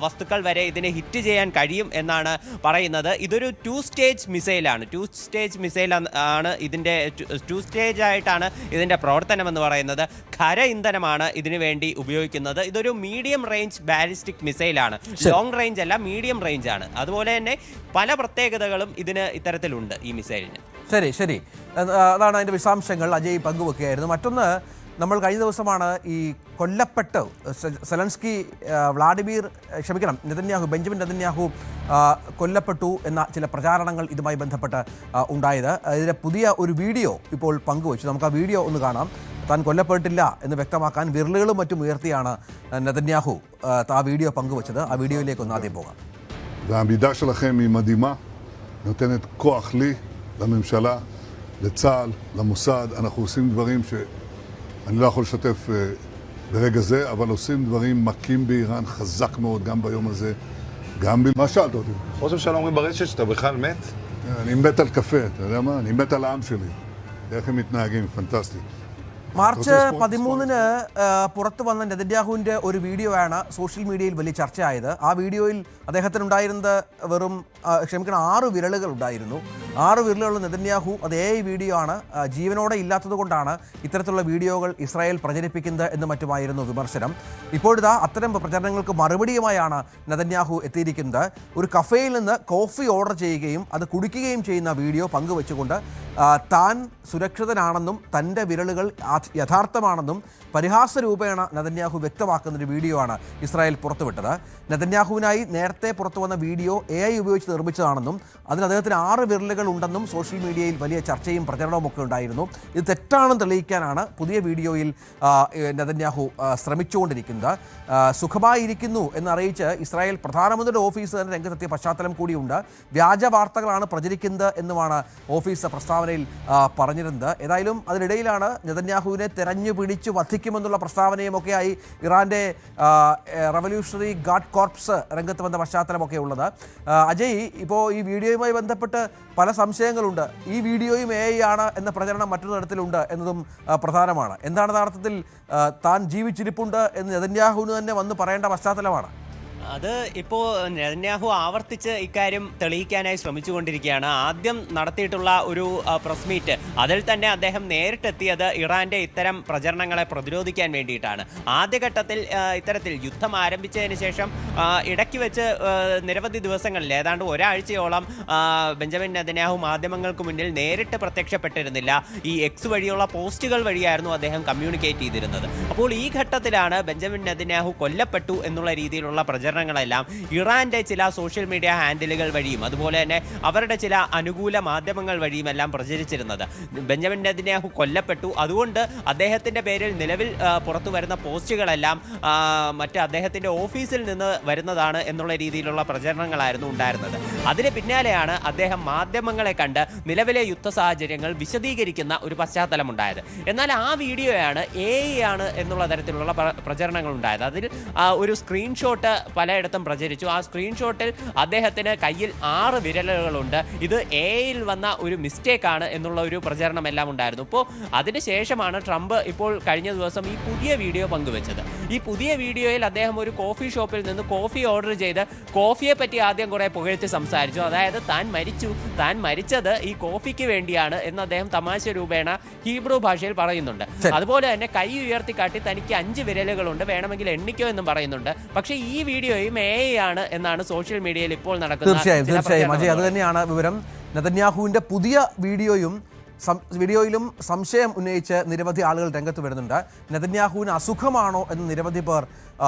[SPEAKER 2] വസ്തുക്കൾ വരെ ഇതിനെ ഹിറ്റ് ചെയ്യാൻ കഴിയും എന്നാണ് പറയുന്നത്. ഇതൊരു 2 സ്റ്റേജ് മിസൈലാണ്. 2 സ്റ്റേജ് മിസൈൽ ആണ് ഇതിൻ്റെ 2 സ്റ്റേജ് ആയിട്ടാണ് ഇതിൻ്റെ പ്രവർത്തനം എന്ന് പറയുന്നത്. ഖര ഇന്ധനമാണ് ഇതിനു വേണ്ടി ഉപയോഗിക്കുന്നത്. ഇതൊരു മീഡിയം റേഞ്ച് ബാലിസ്റ്റിക് മിസൈലാണ്. ലോങ് റേഞ്ച് അല്ല, മീഡിയം റേഞ്ച് ആണ്. അതുപോലെ തന്നെ പല പ്രത്യേകതകളും ഇതിന് ഇത്തരത്തിലുണ്ട് ഈ മിസൈലിന്.
[SPEAKER 1] ശരി, അതാണ് അതിൻ്റെ വിശദാംശങ്ങൾ അജയ് പങ്കുവെക്കുകയായിരുന്നു. മറ്റൊന്ന്, നമ്മൾ കഴിഞ്ഞ ദിവസമാണ് ഈ കൊല്ലപ്പെട്ട് ബെഞ്ചമിൻ നെതന്യാഹു കൊല്ലപ്പെട്ടു എന്ന ചില പ്രചാരണങ്ങൾ ഇതുമായി ബന്ധപ്പെട്ട് ഉണ്ടായത്. ഇതിൻ്റെ പുതിയ ഒരു വീഡിയോ ഇപ്പോൾ പങ്കുവച്ചു. നമുക്ക് ആ വീഡിയോ ഒന്ന് കാണാം. താൻ കൊല്ലപ്പെട്ടില്ല എന്ന് വ്യക്തമാക്കാൻ വിരലുകളും മറ്റും ഉയർത്തിയാണ് നെതന്യാഹു ആ വീഡിയോ പങ്കുവച്ചത്. ആ വീഡിയോയിലേക്ക് ഒന്ന് ആദ്യം പോകാം.
[SPEAKER 4] והעמידה שלכם היא מדהימה, נותנת כוח לי, לממשלה, לצה"ל, למוסד. אנחנו עושים דברים אני לא יכול לשתף ברגע זה, אבל עושים דברים מכים באיראן חזק מאוד, גם ביום הזה, גם מה שאלת אותי?
[SPEAKER 5] ראש הממשלה אומרים ברשת שאתה בכלל מת?
[SPEAKER 4] אני מת על קפה, אתה יודע מה? אני מת על העם שלי. איך הם מתנהגים, פנטסטי.
[SPEAKER 1] മാർച്ച് 13 പുറത്തു വന്ന നെതന്യാഹുവിൻ്റെ ഒരു വീഡിയോ ആണ് സോഷ്യൽ മീഡിയയിൽ വലിയ ചർച്ചയായത്. ആ വീഡിയോയിൽ അദ്ദേഹത്തിനുണ്ടായിരുന്നത് 6 വിരലുകൾ ഉണ്ടായിരുന്നു. 6 വിരലുകൾ നെതന്യാഹു, അതേ വീഡിയോ ആണ്. ജീവനോടെ ഇല്ലാത്തത് കൊണ്ടാണ് ഇത്തരത്തിലുള്ള വീഡിയോകൾ ഇസ്രായേൽ പ്രചരിപ്പിക്കുന്നത് എന്ന് മറ്റുമായിരുന്നു വിമർശനം. ഇപ്പോഴിതാ അത്തരം പ്രചരണങ്ങൾക്ക് മറുപടിയുമായാണ് നെതന്യാഹു എത്തിയിരിക്കുന്നത്. ഒരു കഫേയിൽ നിന്ന് കോഫി ഓർഡർ ചെയ്യുകയും അത് കുടിക്കുകയും ചെയ്യുന്ന വീഡിയോ പങ്കുവെച്ചുകൊണ്ട് താൻ സുരക്ഷിതനാണെന്നും തൻ്റെ വിരലുകൾ യഥാർത്ഥമാണെന്നും പരിഹാസരൂപേണ നെതന്യാഹു വ്യക്തമാക്കുന്നൊരു വീഡിയോ ആണ് ഇസ്രായേൽ പുറത്തുവിട്ടത്. നെതന്യാഹുവിനായി നേരത്തെ പുറത്തു വന്ന വീഡിയോ AI ഉപയോഗിച്ച് നിർമ്മിച്ചതാണെന്നും അതിന് അദ്ദേഹത്തിന് 6 വിരലുകൾ ഉണ്ടെന്നും സോഷ്യൽ മീഡിയയിൽ വലിയ ചർച്ചയും പ്രചരണവും ഒക്കെ ഉണ്ടായിരുന്നു. ഇത് തെറ്റാണെന്ന് തെളിയിക്കാനാണ് പുതിയ വീഡിയോയിൽ നെതന്യാഹു ശ്രമിച്ചുകൊണ്ടിരിക്കുന്നത്. സുഖമായിരിക്കുന്നു എന്നറിയിച്ച് ഇസ്രായേൽ പ്രധാനമന്ത്രിയുടെ ഓഫീസ് തന്നെ രംഗത്തെത്തിയ പശ്ചാത്തലം കൂടിയുണ്ട്. വ്യാജ വാർത്തകളാണ് പ്രചരിക്കുന്നത് എന്നുമാണ് ഓഫീസ് പ്രസ്താവനയിൽ പറഞ്ഞിരുന്നത്. ഏതായാലും അതിനിടയിലാണ് നെതന്യാഹുവിനെ തെരഞ്ഞു പിടിച്ച് വധിക്കുമെന്നുള്ള പ്രസ്താവനയുമൊക്കെയായി ഇറാൻ്റെ റവല്യൂഷണറി ഗാർഡ് കോർപ്സ് രംഗത്ത് വന്ന പശ്ചാത്തലമൊക്കെ ഉള്ളത്. അജയ്, ഇപ്പോൾ ഈ വീഡിയോയുമായി ബന്ധപ്പെട്ട് പല സംശയങ്ങളുണ്ട്. ഈ വീഡിയോയും AI ആണ് എന്ന പ്രചരണം മറ്റൊരു തരത്തിലുണ്ട് എന്നതും പ്രധാനമാണ്. എന്താണ് യഥാർത്ഥത്തിൽ താൻ ജീവിച്ചിരിപ്പുണ്ട് എന്ന് നെതന്യാഹുവിന് തന്നെ വന്ന് പറയേണ്ട പശ്ചാത്തലമാണ്?
[SPEAKER 2] അത് ഇപ്പോൾ നെതന്യാഹു ആവർത്തിച്ച് ഇക്കാര്യം തെളിയിക്കാനായി ശ്രമിച്ചുകൊണ്ടിരിക്കുകയാണ്. ആദ്യം നടത്തിയിട്ടുള്ള ഒരു പ്രസ് മീറ്റ്, അതിൽ തന്നെ അദ്ദേഹം നേരിട്ടെത്തിയത് ഇറാന്റെ ഇത്തരം പ്രചരണങ്ങളെ പ്രതിരോധിക്കാൻ വേണ്ടിയിട്ടാണ്. ആദ്യഘട്ടത്തിൽ ഇത്തരത്തിൽ യുദ്ധം ആരംഭിച്ചതിന് ശേഷം ഇടയ്ക്ക് വെച്ച് നിരവധി ദിവസങ്ങളിൽ ഏതാണ്ട് ഒരാഴ്ചയോളം ബെഞ്ചമിൻ നെതന്യാഹു മാധ്യമങ്ങൾക്ക് മുന്നിൽ നേരിട്ട് പ്രത്യക്ഷപ്പെട്ടിരുന്നില്ല. ഈ X വഴിയുള്ള പോസ്റ്റുകൾ വഴിയായിരുന്നു അദ്ദേഹം കമ്മ്യൂണിക്കേറ്റ് ചെയ്തിരുന്നത്. അപ്പോൾ ഈ ഘട്ടത്തിലാണ് ബെഞ്ചമിൻ നെതന്യാഹു കൊല്ലപ്പെട്ടു എന്നുള്ള രീതിയിലുള്ള പ്രചരണങ്ങളെല്ലാം ഇറാന്റെ ചില സോഷ്യൽ മീഡിയ ഹാൻഡിലുകൾ വഴിയും അതുപോലെ തന്നെ അവരുടെ ചില അനുകൂല മാധ്യമങ്ങൾ വഴിയും എല്ലാം പ്രചരിച്ചിരുന്നത്. ബെഞ്ചമിൻ നെതന്യാഹു കൊല്ലപ്പെട്ടു, അതുകൊണ്ട് അദ്ദേഹത്തിന്റെ പേരിൽ നിലവിൽ പുറത്തു വരുന്ന പോസ്റ്റുകളെല്ലാം മറ്റ് അദ്ദേഹത്തിന്റെ ഓഫീസിൽ നിന്ന് വരുന്നതാണ് എന്നുള്ള രീതിയിലുള്ള പ്രചരണങ്ങളായിരുന്നു ഉണ്ടായിരുന്നത്. അതിന് പിന്നാലെയാണ് അദ്ദേഹം മാധ്യമങ്ങളെ കണ്ട് നിലവിലെ യുദ്ധ സാഹചര്യങ്ങൾ വിശദീകരിക്കുന്ന ഒരു പശ്ചാത്തലമുണ്ടായത്. എന്നാൽ ആ വീഡിയോയാണ് AI ആണ് എന്നുള്ള തരത്തിലുള്ള പ്രചരണങ്ങൾ ഉണ്ടായത്. അതിൽ ഒരു സ്ക്രീൻഷോട്ട് പലയിടത്തും പ്രചരിച്ചു. ആ സ്ക്രീൻഷോട്ടിൽ അദ്ദേഹത്തിന് കയ്യിൽ 6 വിരലുകളുണ്ട്, ഇത് AI-യിൽ വന്ന ഒരു മിസ്റ്റേക്കാണ് എന്നുള്ള ഒരു പ്രചരണം എല്ലാം ഉണ്ടായിരുന്നു. ഇപ്പോൾ അതിനുശേഷമാണ് ട്രംപ് ഇപ്പോൾ കഴിഞ്ഞ ദിവസം ഈ പുതിയ വീഡിയോ പങ്കുവെച്ചത്. ഈ പുതിയ വീഡിയോയിൽ അദ്ദേഹം ഒരു കോഫി ഷോപ്പിൽ നിന്ന് കോഫി ഓർഡർ ചെയ്ത് കോഫിയെ പറ്റി ആദ്യം കുറെ പുകഴ്ത്തി സംസാരിച്ചു. അതായത് താൻ മരിച്ചത് ഈ കോഫിക്ക് വേണ്ടിയാണ് എന്ന് അദ്ദേഹം തമാശ രൂപേണ ഹീബ്രു ഭാഷയിൽ പറയുന്നുണ്ട്. അതുപോലെ തന്നെ കൈ ഉയർത്തിക്കാട്ടി തനിക്ക് 5 വിരലുകളുണ്ട്, വേണമെങ്കിൽ എണ്ണിക്കോ എന്നും പറയുന്നുണ്ട്. പക്ഷേ ഈ വീഡിയോയും AI ആണ് എന്നാണ് സോഷ്യൽ മീഡിയയിൽ ഇപ്പോൾ നടക്കുന്നത്.
[SPEAKER 1] തീർച്ചയായും അജയ്, അത് തന്നെയാണ് വിവരം. നെതന്യാഹുവിൻ്റെ പുതിയ വീഡിയോയിലും സംശയം ഉന്നയിച്ച് നിരവധി ആളുകൾ രംഗത്ത് വരുന്നുണ്ട്. നെതന്യാഹുവിന് അസുഖമാണോ എന്ന് നിരവധി പേർ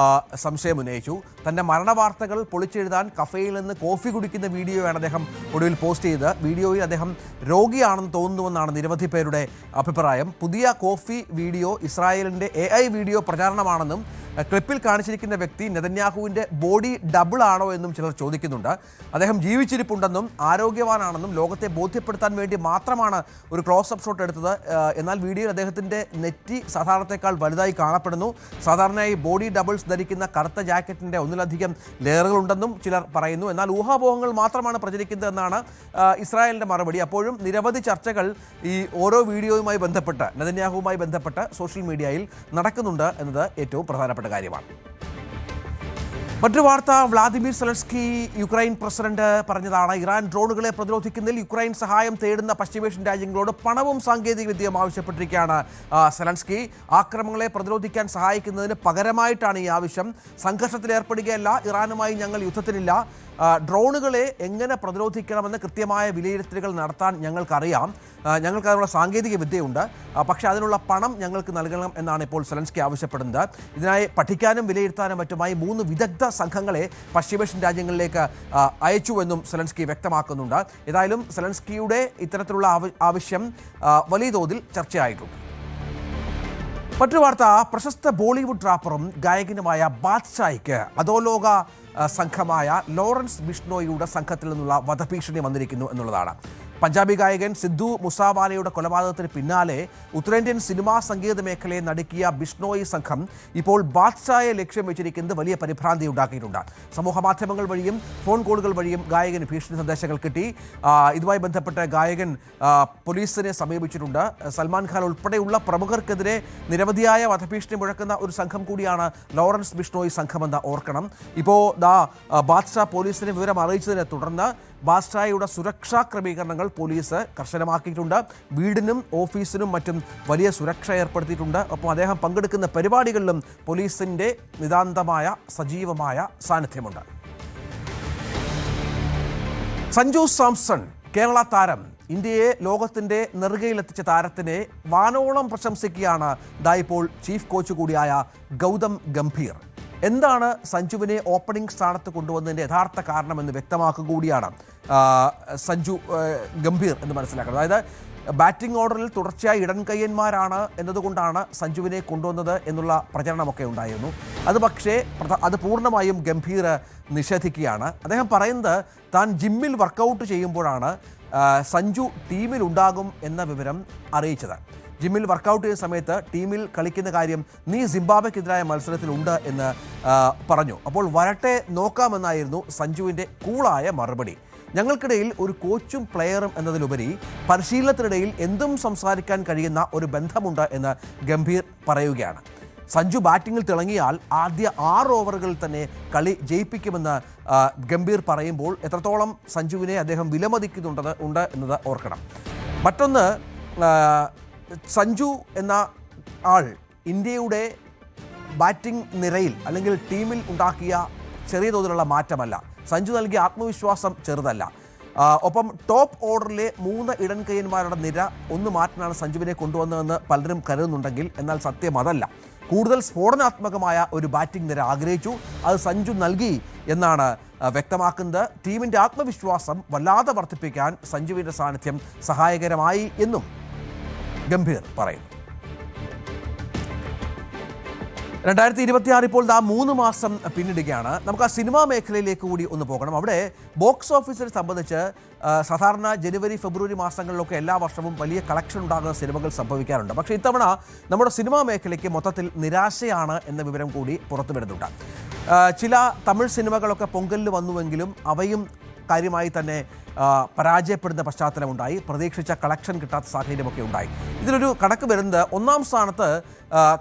[SPEAKER 1] സംശയം ഉന്നയിച്ചു. തൻ്റെ മരണവാർത്തകൾ പൊളിച്ചെഴുതാൻ കഫേയിൽ നിന്ന് കോഫി കുടിക്കുന്ന വീഡിയോയാണ് അദ്ദേഹം ഒടുവിൽ പോസ്റ്റ് ചെയ്തത്. വീഡിയോയിൽ അദ്ദേഹം രോഗിയാണെന്ന് തോന്നുന്നുവെന്നാണ് നിരവധി പേരുടെ അഭിപ്രായം. പുതിയ കോഫി വീഡിയോ ഇസ്രായേലിൻ്റെ AI വീഡിയോ പ്രചാരണമാണെന്നും ക്ലിപ്പിൽ കാണിച്ചിരിക്കുന്ന വ്യക്തി നെതന്യാഹുവിൻ്റെ ബോഡി ഡബിൾ ആണോ എന്നും ചിലർ ചോദിക്കുന്നുണ്ട്. അദ്ദേഹം ജീവിച്ചിരിപ്പുണ്ടെന്നും ആരോഗ്യവാനാണെന്നും ലോകത്തെ ബോധ്യപ്പെടുത്താൻ വേണ്ടി മാത്രമാണ് ഒരു ക്ലോസപ്പ് ഷോട്ട് എടുത്തത്. എന്നാൽ വീഡിയോയിൽ അദ്ദേഹത്തിൻ്റെ നെറ്റി സാധാരണത്തേക്കാൾ വലുതായി കാണപ്പെടുന്നു. സാധാരണയായി ബോഡി ഡബിൾസ് ധരിക്കുന്ന കറുത്ത ജാക്കറ്റിൻ്റെ ഒന്നിലധികം ലെയറുകളുണ്ടെന്നും ചിലർ പറയുന്നു. എന്നാൽ ഊഹാപോഹങ്ങൾ മാത്രമാണ് പ്രചരിക്കുന്നതെന്നാണ് ഇസ്രായേലിൻ്റെ മറുപടി. അപ്പോഴും നിരവധി ചർച്ചകൾ ഈ ഓരോ വീഡിയോയുമായി ബന്ധപ്പെട്ട് നെതന്യാഹുവുമായി ബന്ധപ്പെട്ട് സോഷ്യൽ മീഡിയയിൽ നടക്കുന്നുണ്ട് എന്നത് ഏറ്റവും പ്രധാനപ്പെട്ട കാര്യമാണ്. മറ്റൊരു വാർത്ത, വ്ളാദിമിർ സെലൻസ്കി യുക്രൈൻ പ്രസിഡന്റ് പറഞ്ഞതാണ്. ഇറാൻ ഡ്രോണുകളെ പ്രതിരോധിക്കുന്നതിൽ യുക്രൈൻ സഹായം തേടുന്ന പശ്ചിമേഷ്യൻ രാജ്യങ്ങളോട് പണവും സാങ്കേതികവിദ്യയും ആവശ്യപ്പെട്ടിരിക്കുകയാണ് സെലൻസ്കി. ആക്രമണങ്ങളെ പ്രതിരോധിക്കാൻ സഹായിക്കുന്നതിന് പകരമായിട്ടാണ് ഈ ആവശ്യം. സംഘർഷത്തിലേർപ്പെടുകയല്ല, ഇറാനുമായി ഞങ്ങൾ യുദ്ധത്തിലില്ല. ഡ്രോണുകളെ എങ്ങനെ പ്രതിരോധിക്കണമെന്ന് കൃത്യമായ വിലയിരുത്തലുകൾ നടത്താൻ ഞങ്ങൾക്കറിയാം. ഞങ്ങൾക്കതിനുള്ള സാങ്കേതിക വിദ്യയുണ്ട്, പക്ഷേ അതിനുള്ള പണം ഞങ്ങൾക്ക് നൽകണം എന്നാണ് ഇപ്പോൾ സെലൻസ്കി ആവശ്യപ്പെടുന്നത്. ഇതിനായി പഠിക്കാനും വിലയിരുത്താനും മറ്റുമായി 3 വിദഗ്ധ സംഘങ്ങളെ പശ്ചിമേഷ്യൻ രാജ്യങ്ങളിലേക്ക് അയച്ചുവെന്നും സെലൻസ്കി വ്യക്തമാക്കുന്നുണ്ട്. ഏതായാലും സെലൻസ്കിയുടെ ഇത്തരത്തിലുള്ള ആവശ്യം വലിയ തോതിൽ ചർച്ചയായിട്ടുണ്ട്. മറ്റൊരു വാർത്ത, പ്രശസ്ത ബോളിവുഡ് റാപ്പറും ഗായകനുമായ ബാദ്ഷായ്ക്ക് അധോലോക സംഘമായ ലോറൻസ് ബിഷ്ണോയിയുടെ സംഘത്തിൽ നിന്നുള്ള വധഭീഷണി വന്നിരിക്കുന്നു എന്നുള്ളതാണ്. പഞ്ചാബി ഗായകൻ സിദ്ധു മുസാവാലയുടെ കൊലപാതകത്തിന് പിന്നാലെ ഉത്തരേന്ത്യൻ സിനിമാ സംഗീത മേഖലയെ നടുക്കിയ ബിഷ്ണോയി സംഘം ഇപ്പോൾ ബാദ്ഷായെ ലക്ഷ്യം വെച്ചിരിക്കുന്നത് വലിയ പരിഭ്രാന്തി ഉണ്ടാക്കിയിട്ടുണ്ട്. സമൂഹ മാധ്യമങ്ങൾ വഴിയും ഫോൺ കോളുകൾ വഴിയും ഗായകന് ഭീഷണി സന്ദേശങ്ങൾ കിട്ടി. ഇതുമായി ബന്ധപ്പെട്ട് ഗായകൻ പോലീസിനെ സമീപിച്ചിട്ടുണ്ട്. സൽമാൻ ഖാൻ ഉൾപ്പെടെയുള്ള പ്രമുഖർക്കെതിരെ നിരവധിയായ വധഭീഷണി മുഴക്കുന്ന ഒരു സംഘം കൂടിയാണ് ലോറൻസ് ബിഷ്ണോയി സംഘമെന്ന് ഓർക്കണം. ഇപ്പോൾ ബാദ്ഷാ പോലീസിനെ വിവരം അറിയിച്ചതിനെ തുടർന്ന് ബാദ്ഷായുടെ സുരക്ഷാ ക്രമീകരണങ്ങൾ പോലീസ് കർശനമാക്കിയിട്ടുണ്ട്. വീടിനും ഓഫീസിനും മറ്റും വലിയ സുരക്ഷ ഏർപ്പെടുത്തിയിട്ടുണ്ട്. ഒപ്പം അദ്ദേഹം പങ്കെടുക്കുന്ന പരിപാടികളിലും പോലീസിൻ്റെ നിതാന്തമായ സജീവമായ സാന്നിധ്യമുണ്ട്. സഞ്ജു സാംസൺ കേരള താരം ഇന്ത്യയെ ലോകത്തിൻ്റെ നെറുകയിലെത്തിച്ച താരത്തിനെ വാനോളം പ്രശംസിക്കുകയാണ് ഇപ്പോൾ ചീഫ് കോച്ച് കൂടിയായ ഗൗതം ഗംഭീർ. എന്താണ് സഞ്ജുവിനെ ഓപ്പണിംഗ് സ്ഥാനത്ത് കൊണ്ടുവന്നതിൻ്റെ യഥാർത്ഥ കാരണമെന്ന് വ്യക്തമാക്കുക കൂടിയാണ് സഞ്ജു ഗംഭീർ എന്ന് മനസ്സിലാക്കുന്നത്. അതായത് ബാറ്റിംഗ് ഓർഡറിൽ തുടർച്ചയായി ഇടൻകയ്യന്മാരാണ് എന്നതുകൊണ്ടാണ് സഞ്ജുവിനെ കൊണ്ടുവന്നത് എന്നുള്ള പ്രചരണമൊക്കെ ഉണ്ടായിരുന്നു. അത് പക്ഷേ അത് പൂർണ്ണമായും ഗംഭീർ നിഷേധിക്കുകയാണ്. അദ്ദേഹം പറയുന്നത് താൻ ജിമ്മിൽ വർക്കൗട്ട് ചെയ്യുമ്പോഴാണ് സഞ്ജു ടീമിലുണ്ടാകും എന്ന വിവരം അറിയിച്ചത്. ജിമ്മിൽ വർക്കൗട്ട് ചെയ്യുന്ന സമയത്ത് ടീമിൽ കളിക്കുന്ന കാര്യം നീ സിംബാബ്വെക്കെതിരായ മത്സരത്തിലുണ്ട് എന്ന് പറഞ്ഞു. അപ്പോൾ വരട്ടെ നോക്കാമെന്നായിരുന്നു സഞ്ജുവിൻ്റെ കൂളായ മറുപടി. ഞങ്ങൾക്കിടയിൽ ഒരു കോച്ചും പ്ലെയറും എന്നതിലുപരി പരിശീലനത്തിനിടയിൽ എന്തും സംസാരിക്കാൻ കഴിയുന്ന ഒരു ബന്ധമുണ്ട് എന്ന് ഗംഭീർ പറയുകയാണ്. സഞ്ജു ബാറ്റിങ്ങിൽ തിളങ്ങിയാൽ ആദ്യ 6 ഓവറുകളിൽ തന്നെ കളി ജയിപ്പിക്കുമെന്ന് ഗംഭീർ പറയുമ്പോൾ എത്രത്തോളം സഞ്ജുവിനെ അദ്ദേഹം വിലമതിക്കുന്നുണ്ട് എന്നത് ഓർക്കണം. മറ്റൊന്ന്, സഞ്ജു എന്ന ആൾ ഇന്ത്യയുടെ ബാറ്റിംഗ് നിരയിൽ അല്ലെങ്കിൽ ടീമിൽ ഉണ്ടാക്കിയ ചെറിയ തോതിലുള്ള മാറ്റമല്ല. സഞ്ജു നൽകിയ ആത്മവിശ്വാസം ചെറുതല്ല. ഒപ്പം ടോപ്പ് ഓർഡറിലെ 3 ഇടൻകയ്യന്മാരുടെ നിര ഒന്ന് മാറ്റാനാണ് സഞ്ജുവിനെ കൊണ്ടുവന്നതെന്ന് പലരും കരുതുന്നുണ്ടെങ്കിൽ എന്നാൽ സത്യം അതല്ല. കൂടുതൽ സ്ഫോടനാത്മകമായ ഒരു ബാറ്റിംഗ് നിര ആഗ്രഹിച്ചു, അത് സഞ്ജു നൽകി എന്നാണ് വ്യക്തമാക്കുന്നത്. ടീമിൻ്റെ ആത്മവിശ്വാസം വല്ലാതെ വർദ്ധിപ്പിക്കാൻ സഞ്ജുവിൻ്റെ സാന്നിധ്യം സഹായകരമായി എന്നും ഗംഭീർ പറയുന്നു. 2026 ഇപ്പോൾ 3 മാസം പിന്നിടുകയാണ്. നമുക്ക് ആ സിനിമാ മേഖലയിലേക്ക് കൂടി ഒന്ന് പോകണം. അവിടെ ബോക്സ് ഓഫീസിനെ സംബന്ധിച്ച് സാധാരണ ജനുവരി ഫെബ്രുവരി മാസങ്ങളിലൊക്കെ എല്ലാ വർഷവും വലിയ കളക്ഷൻ ഉണ്ടാകുന്ന സിനിമകൾ സംഭവിക്കാറുണ്ട്. പക്ഷേ ഇത്തവണ നമ്മുടെ സിനിമാ മേഖലയ്ക്ക് മൊത്തത്തിൽ നിരാശയാണ് എന്ന വിവരം കൂടി പുറത്തു വരുന്നുണ്ട്. ചില തമിഴ് സിനിമകളൊക്കെ പൊങ്കലിൽ വന്നുവെങ്കിലും അവയും കാര്യമായി തന്നെ പരാജയപ്പെടുന്ന പശ്ചാത്തലമുണ്ടായി. പ്രതീക്ഷിച്ച കളക്ഷൻ കിട്ടാത്ത സാഹചര്യമൊക്കെ ഉണ്ടായി. ഇതിലൊരു കണക്ക് വരുന്നത് 1-ാം സ്ഥാനത്ത്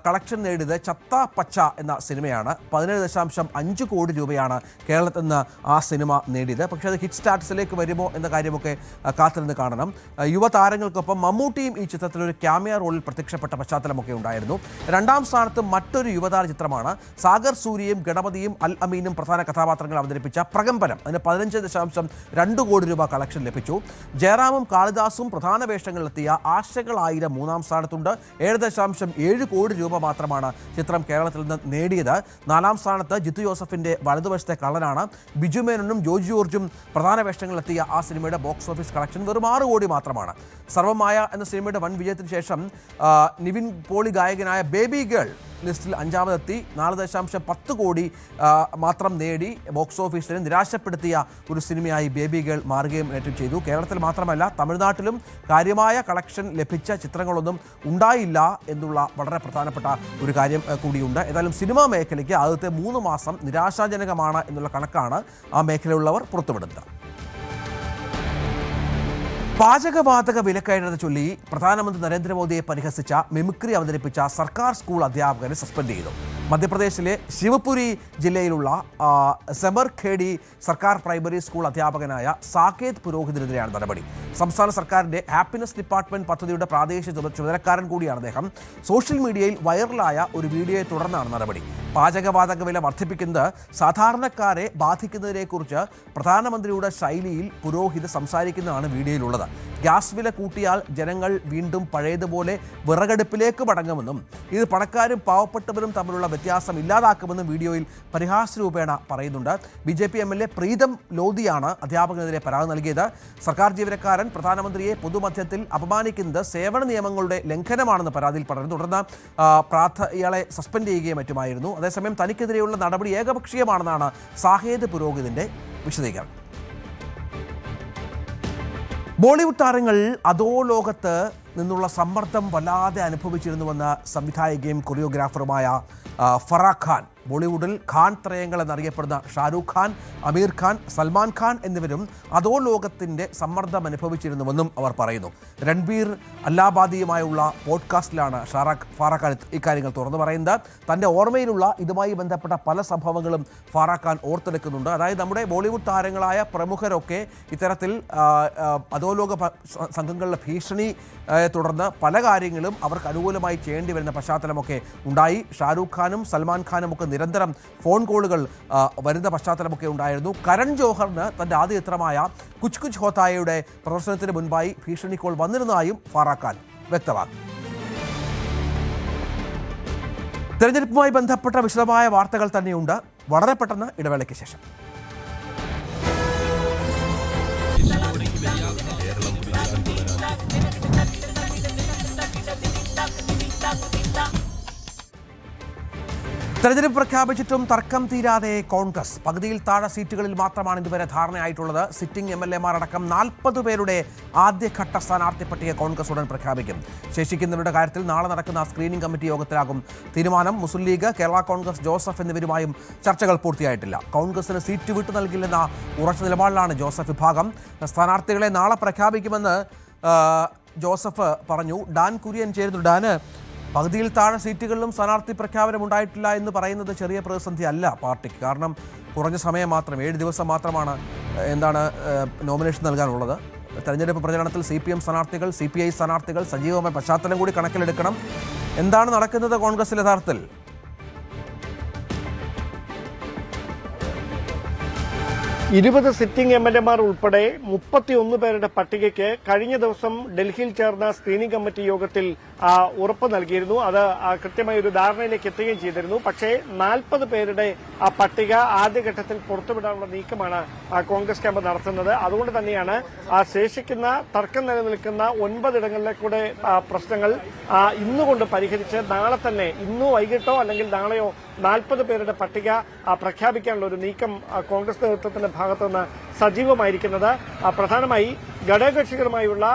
[SPEAKER 1] കളക്ഷൻ നേടിയത് ചത്ത പച്ച എന്ന സിനിമയാണ്. 17.5 കോടി രൂപയാണ് കേരളത്തിൽ നിന്ന് ആ സിനിമ നേടിയത്. പക്ഷേ അത് ഹിറ്റ് സ്റ്റാറ്റസിലേക്ക് വരുമോ എന്ന കാര്യമൊക്കെ കാത്തിരുന്ന് കാണണം. യുവതാരങ്ങൾക്കൊപ്പം മമ്മൂട്ടിയും ഈ ചിത്രത്തിൽ ഒരു ക്യാമിയ റോളിൽ പ്രത്യക്ഷപ്പെട്ട പശ്ചാത്തലമൊക്കെ ഉണ്ടായിരുന്നു. 2-ാം സ്ഥാനത്ത് മറ്റൊരു യുവതാര ചിത്രമാണ്. സാഗർ സൂര്യയും ഗണപതിയും അൽ അമീനും പ്രധാന കഥാപാത്രങ്ങൾ അവതരിപ്പിച്ച പ്രകമ്പനം. അതിന് 15.2 കോടി രൂപ കളക്ഷൻ ലഭിച്ചു. ജയറാമും കാളിദാസും പ്രധാന വേഷങ്ങളിലെത്തിയ ആശകളായിരം 3-ാം സ്ഥാനത്തുണ്ട്. 7.7 കോടി രൂപ മാത്രമാണ് ചിത്രം കേരളത്തിൽ നിന്ന് നേടിയത്. 4-ാം സ്ഥാനത്ത് ജിത്തു ജോസഫിന്റെ വലതുവശത്തെ കള്ളനാണ്. ബിജു മേനോനും ജോർജ് ജോർജും പ്രധാന വേഷങ്ങളിലെത്തിയ ആ സിനിമയുടെ ബോക്സ് ഓഫീസ് കളക്ഷൻ വെറും 6 കോടി മാത്രമാണ്. സർവമായ എന്ന സിനിമയുടെ വൻ വിജയത്തിന് ശേഷം നിവിൻ പോളി ഗായകനായ ബേബി ഗേൾ ലിസ്റ്റിൽ 5-ാമതെത്തി 4.10 കോടി മാത്രം നേടി ബോക്സ് ഓഫീസിനെ നിരാശപ്പെടുത്തിയ ഒരു സിനിമയായി ബേബി ഗേൾ മാറുകയും ഏറ്റവും ചെയ്തു. കേരളത്തിൽ മാത്രമല്ല തമിഴ്നാട്ടിലും കാര്യമായ കളക്ഷൻ ലഭിച്ച ചിത്രങ്ങളൊന്നും ഉണ്ടായില്ല എന്നുള്ള വളരെ പ്രധാനപ്പെട്ട ഒരു കാര്യം കൂടിയുണ്ട്. ഏതായാലും സിനിമാ മേഖലയ്ക്ക് ആദ്യത്തെ 3 മാസം നിരാശാജനകമാണ് എന്നുള്ള കണക്കാണ് ആ മേഖലയിലുള്ളവർ പുറത്തുവിടുന്നത്. പാചകവാതക വിലക്കയറ്റത്തെ ചൊല്ലി പ്രധാനമന്ത്രി നരേന്ദ്രമോദിയെ പരിഹസിച്ച മിമിക്രി അവതരിപ്പിച്ച സർക്കാർ സ്കൂൾ അധ്യാപകരെ സസ്പെൻഡ് ചെയ്തു. മധ്യപ്രദേശിലെ ശിവപുരി ജില്ലയിലുള്ള സെമർഖേഡി സർക്കാർ പ്രൈമറി സ്കൂൾ അധ്യാപകനായ സാകേത് പുരോഹിതിനെതിരെയാണ് നടപടി. സംസ്ഥാന സർക്കാരിൻ്റെ ഹാപ്പിനെസ് ഡിപ്പാർട്ട്മെന്റ് പദ്ധതിയുടെ പ്രാദേശിക ചുമതലക്കാരൻ കൂടിയാണ് അദ്ദേഹം. സോഷ്യൽ മീഡിയയിൽ വൈറലായ ഒരു വീഡിയോയെ തുടർന്നാണ് നടപടി. പാചകവാതക വില വർദ്ധിപ്പിക്കുന്നത് സാധാരണക്കാരെ ബാധിക്കുന്നതിനെക്കുറിച്ച് പ്രധാനമന്ത്രിയുടെ ശൈലിയിൽ പുരോഹിത് സംസാരിക്കുന്നതാണ് വീഡിയോയിലുള്ളത്. ഗ്യാസ് വില കൂട്ടിയാൽ ജനങ്ങൾ വീണ്ടും പഴയതുപോലെ വിറകടുപ്പിലേക്ക് മടങ്ങുമെന്നും ഇത് പണക്കാരും പാവപ്പെട്ടവരും തമ്മിലുള്ള വ്യത്യാസം ഇല്ലാതാക്കുമെന്നും വീഡിയോയിൽ പരിഹാസരൂപേണ പറയുന്നുണ്ട്. BJP MLA പ്രീതം ലോധിയാണ് അധ്യാപകനെതിരെ പരാതി നൽകിയത്. സർക്കാർ ജീവനക്കാരൻ പ്രധാനമന്ത്രിയെ പൊതുമധ്യത്തിൽ അപമാനിക്കുന്നത് സേവന നിയമങ്ങളുടെ ലംഘനമാണെന്ന് പരാതിയിൽ പറഞ്ഞു. തുടർന്ന് ഇയാളെ സസ്പെൻഡ് ചെയ്യുകയും മറ്റുമായിരുന്നു. അതേസമയം തനിക്കെതിരെയുള്ള നടപടി ഏകപക്ഷീയമാണെന്നാണ് സാകേത് പുരോഹിതിന്റെ വിശദീകരണം. ബോളിവുഡ് താരങ്ങൾ അധോലോകത്ത് നിന്നുള്ള സമ്മർദ്ദം വല്ലാതെ അനുഭവിച്ചിരുന്നുവെന്ന് സംവിധായകയും കൊറിയോഗ്രാഫറുമായ ഫറാ ഖാൻ. ബോളിവുഡിൽ ഖാൻ ത്രയങ്ങൾ എന്നറിയപ്പെടുന്ന ഷാരൂഖ് ഖാൻ, അമീർ ഖാൻ, സൽമാൻ ഖാൻ എന്നിവരും അധോലോകത്തിൻ്റെ സമ്മർദ്ദം അനുഭവിച്ചിരുന്നുവെന്നും അവർ പറയുന്നു. രൺബീർ അല്ലാബാദിയുമായുള്ള പോഡ്കാസ്റ്റിലാണ് ഫറാ ഖാൻ ഇക്കാര്യങ്ങൾ തുറന്നു പറയുന്നത്. തൻ്റെ ഓർമ്മയിലുള്ള ഇതുമായി ബന്ധപ്പെട്ട പല സംഭവങ്ങളും ഫറാ ഖാൻ ഓർത്തെടുക്കുന്നുണ്ട്. അതായത് നമ്മുടെ ബോളിവുഡ് താരങ്ങളായ പ്രമുഖരൊക്കെ ഇത്തരത്തിൽ അധോലോക സംഘങ്ങളുടെ ഭീഷണി തുടർന്ന് പല കാര്യങ്ങളും അവർക്ക് അനുകൂലമായി ചെയ്യേണ്ടി വരുന്ന പശ്ചാത്തലമൊക്കെ ഉണ്ടായി. ഷാരൂഖ് ഖാനും സൽമാൻ ഖാനും ഒക്കെ നിരന്തരം ഫോൺ കോളുകൾ വരുന്ന പശ്ചാത്തലമൊക്കെ ഉണ്ടായിരുന്നു. കരൺ ജോഹറിന് തൻ്റെ ആദ്യ ചിത്രമായ കുച്ച് കുച്ച് ഹോത്തായയുടെ പ്രദർശനത്തിന് മുൻപായി ഭീഷണി കോൾ വന്നിരുന്നതായും ഫാറ ഖാൻ വ്യക്തമാക്കി. തെരഞ്ഞെടുപ്പുമായി ബന്ധപ്പെട്ട വിശദമായ വാർത്തകൾ തന്നെയുണ്ട്. വളരെ പെട്ടെന്ന് ഇടവേളയ്ക്ക് ശേഷം. തെരഞ്ഞെടുപ്പ് പ്രഖ്യാപിച്ചിട്ടും തർക്കം തീരാതെ കോൺഗ്രസ്. പകുതിയിൽ താഴെ സീറ്റുകളിൽ മാത്രമാണ് ഇതുവരെ ധാരണയായിട്ടുള്ളത്. സിറ്റിംഗ് MLA-മാർ അടക്കം 40 പേരുടെ ആദ്യഘട്ട സ്ഥാനാർത്ഥി പട്ടിക കോൺഗ്രസ് ഉടൻ പ്രഖ്യാപിക്കും. ശേഷിക്കുന്നവരുടെ കാര്യത്തിൽ നാളെ നടക്കുന്ന സ്ക്രീനിംഗ് കമ്മിറ്റി യോഗത്തിലാകും തീരുമാനം. മുസ്ലിം ലീഗ്, കേരള കോൺഗ്രസ്, ജോസഫ് എന്നിവരുമായും ചർച്ചകൾ പൂർത്തിയായിട്ടില്ല. കോൺഗ്രസിന് സീറ്റ് വിട്ടു നൽകില്ലെന്ന ഉറച്ച നിലപാടിലാണ് ജോസഫ് വിഭാഗം. സ്ഥാനാർത്ഥികളെ നാളെ പ്രഖ്യാപിക്കുമെന്ന് ജോസഫ് പറഞ്ഞു. ഡാൻ കുര്യൻ ചേരുന്നു. ഡാന്, പകുതിയിൽ താഴെ സീറ്റുകളിലും സ്ഥാനാർത്ഥി പ്രഖ്യാപനം ഉണ്ടായിട്ടില്ല എന്ന് പറയുന്നത് ചെറിയ പ്രതിസന്ധി അല്ല പാർട്ടിക്ക്. കാരണം കുറഞ്ഞ സമയം മാത്രം, 7 ദിവസം മാത്രമാണ് നോമിനേഷൻ നൽകാനുള്ളത്. തെരഞ്ഞെടുപ്പ് പ്രചരണത്തിൽ CPM സ്ഥാനാർത്ഥികൾ, CPI സ്ഥാനാർത്ഥികൾ സജീവമായ പശ്ചാത്തലം കൂടി കണക്കിലെടുക്കണം. എന്താണ് നടക്കുന്നത് കോൺഗ്രസിൽ യഥാർത്ഥത്തിൽ?
[SPEAKER 6] 20 സിറ്റിംഗ് MLA-മാർ ഉൾപ്പെടെ 31 പേരുടെ പട്ടികയ്ക്ക് കഴിഞ്ഞ ദിവസം ഡൽഹിയിൽ ചേർന്ന സ്ക്രീനിംഗ് കമ്മിറ്റി യോഗത്തിൽ ഉറപ്പ് നൽകിയിരുന്നു. അത് കൃത്യമായ ഒരു ധാരണയിലേക്ക് എത്തുകയും ചെയ്തിരുന്നു. പക്ഷേ 40 പേരുടെ പട്ടിക ആദ്യഘട്ടത്തിൽ പുറത്തുവിടാനുള്ള നീക്കമാണ് കോൺഗ്രസ് ക്യാമ്പ് നടത്തുന്നത്. അതുകൊണ്ട് തന്നെയാണ് ശേഷിക്കുന്ന തർക്കം നിലനിൽക്കുന്ന 9 ഇടങ്ങളിലെ കൂടെ പ്രശ്നങ്ങൾ ഇന്നുകൊണ്ട് പരിഹരിച്ച് നാളെ തന്നെ, ഇന്നു വൈകിട്ടോ അല്ലെങ്കിൽ നാളെയോ 40 പേരുടെ പട്ടിക പ്രഖ്യാപിക്കാനുള്ള ഒരു നീക്കം കോൺഗ്രസ് നേതൃത്വത്തിന്റെ ഭാഗത്തുനിന്ന് സജീവമായിരിക്കുന്നത്. പ്രധാനമായി ഘടകകക്ഷികളുമായുള്ള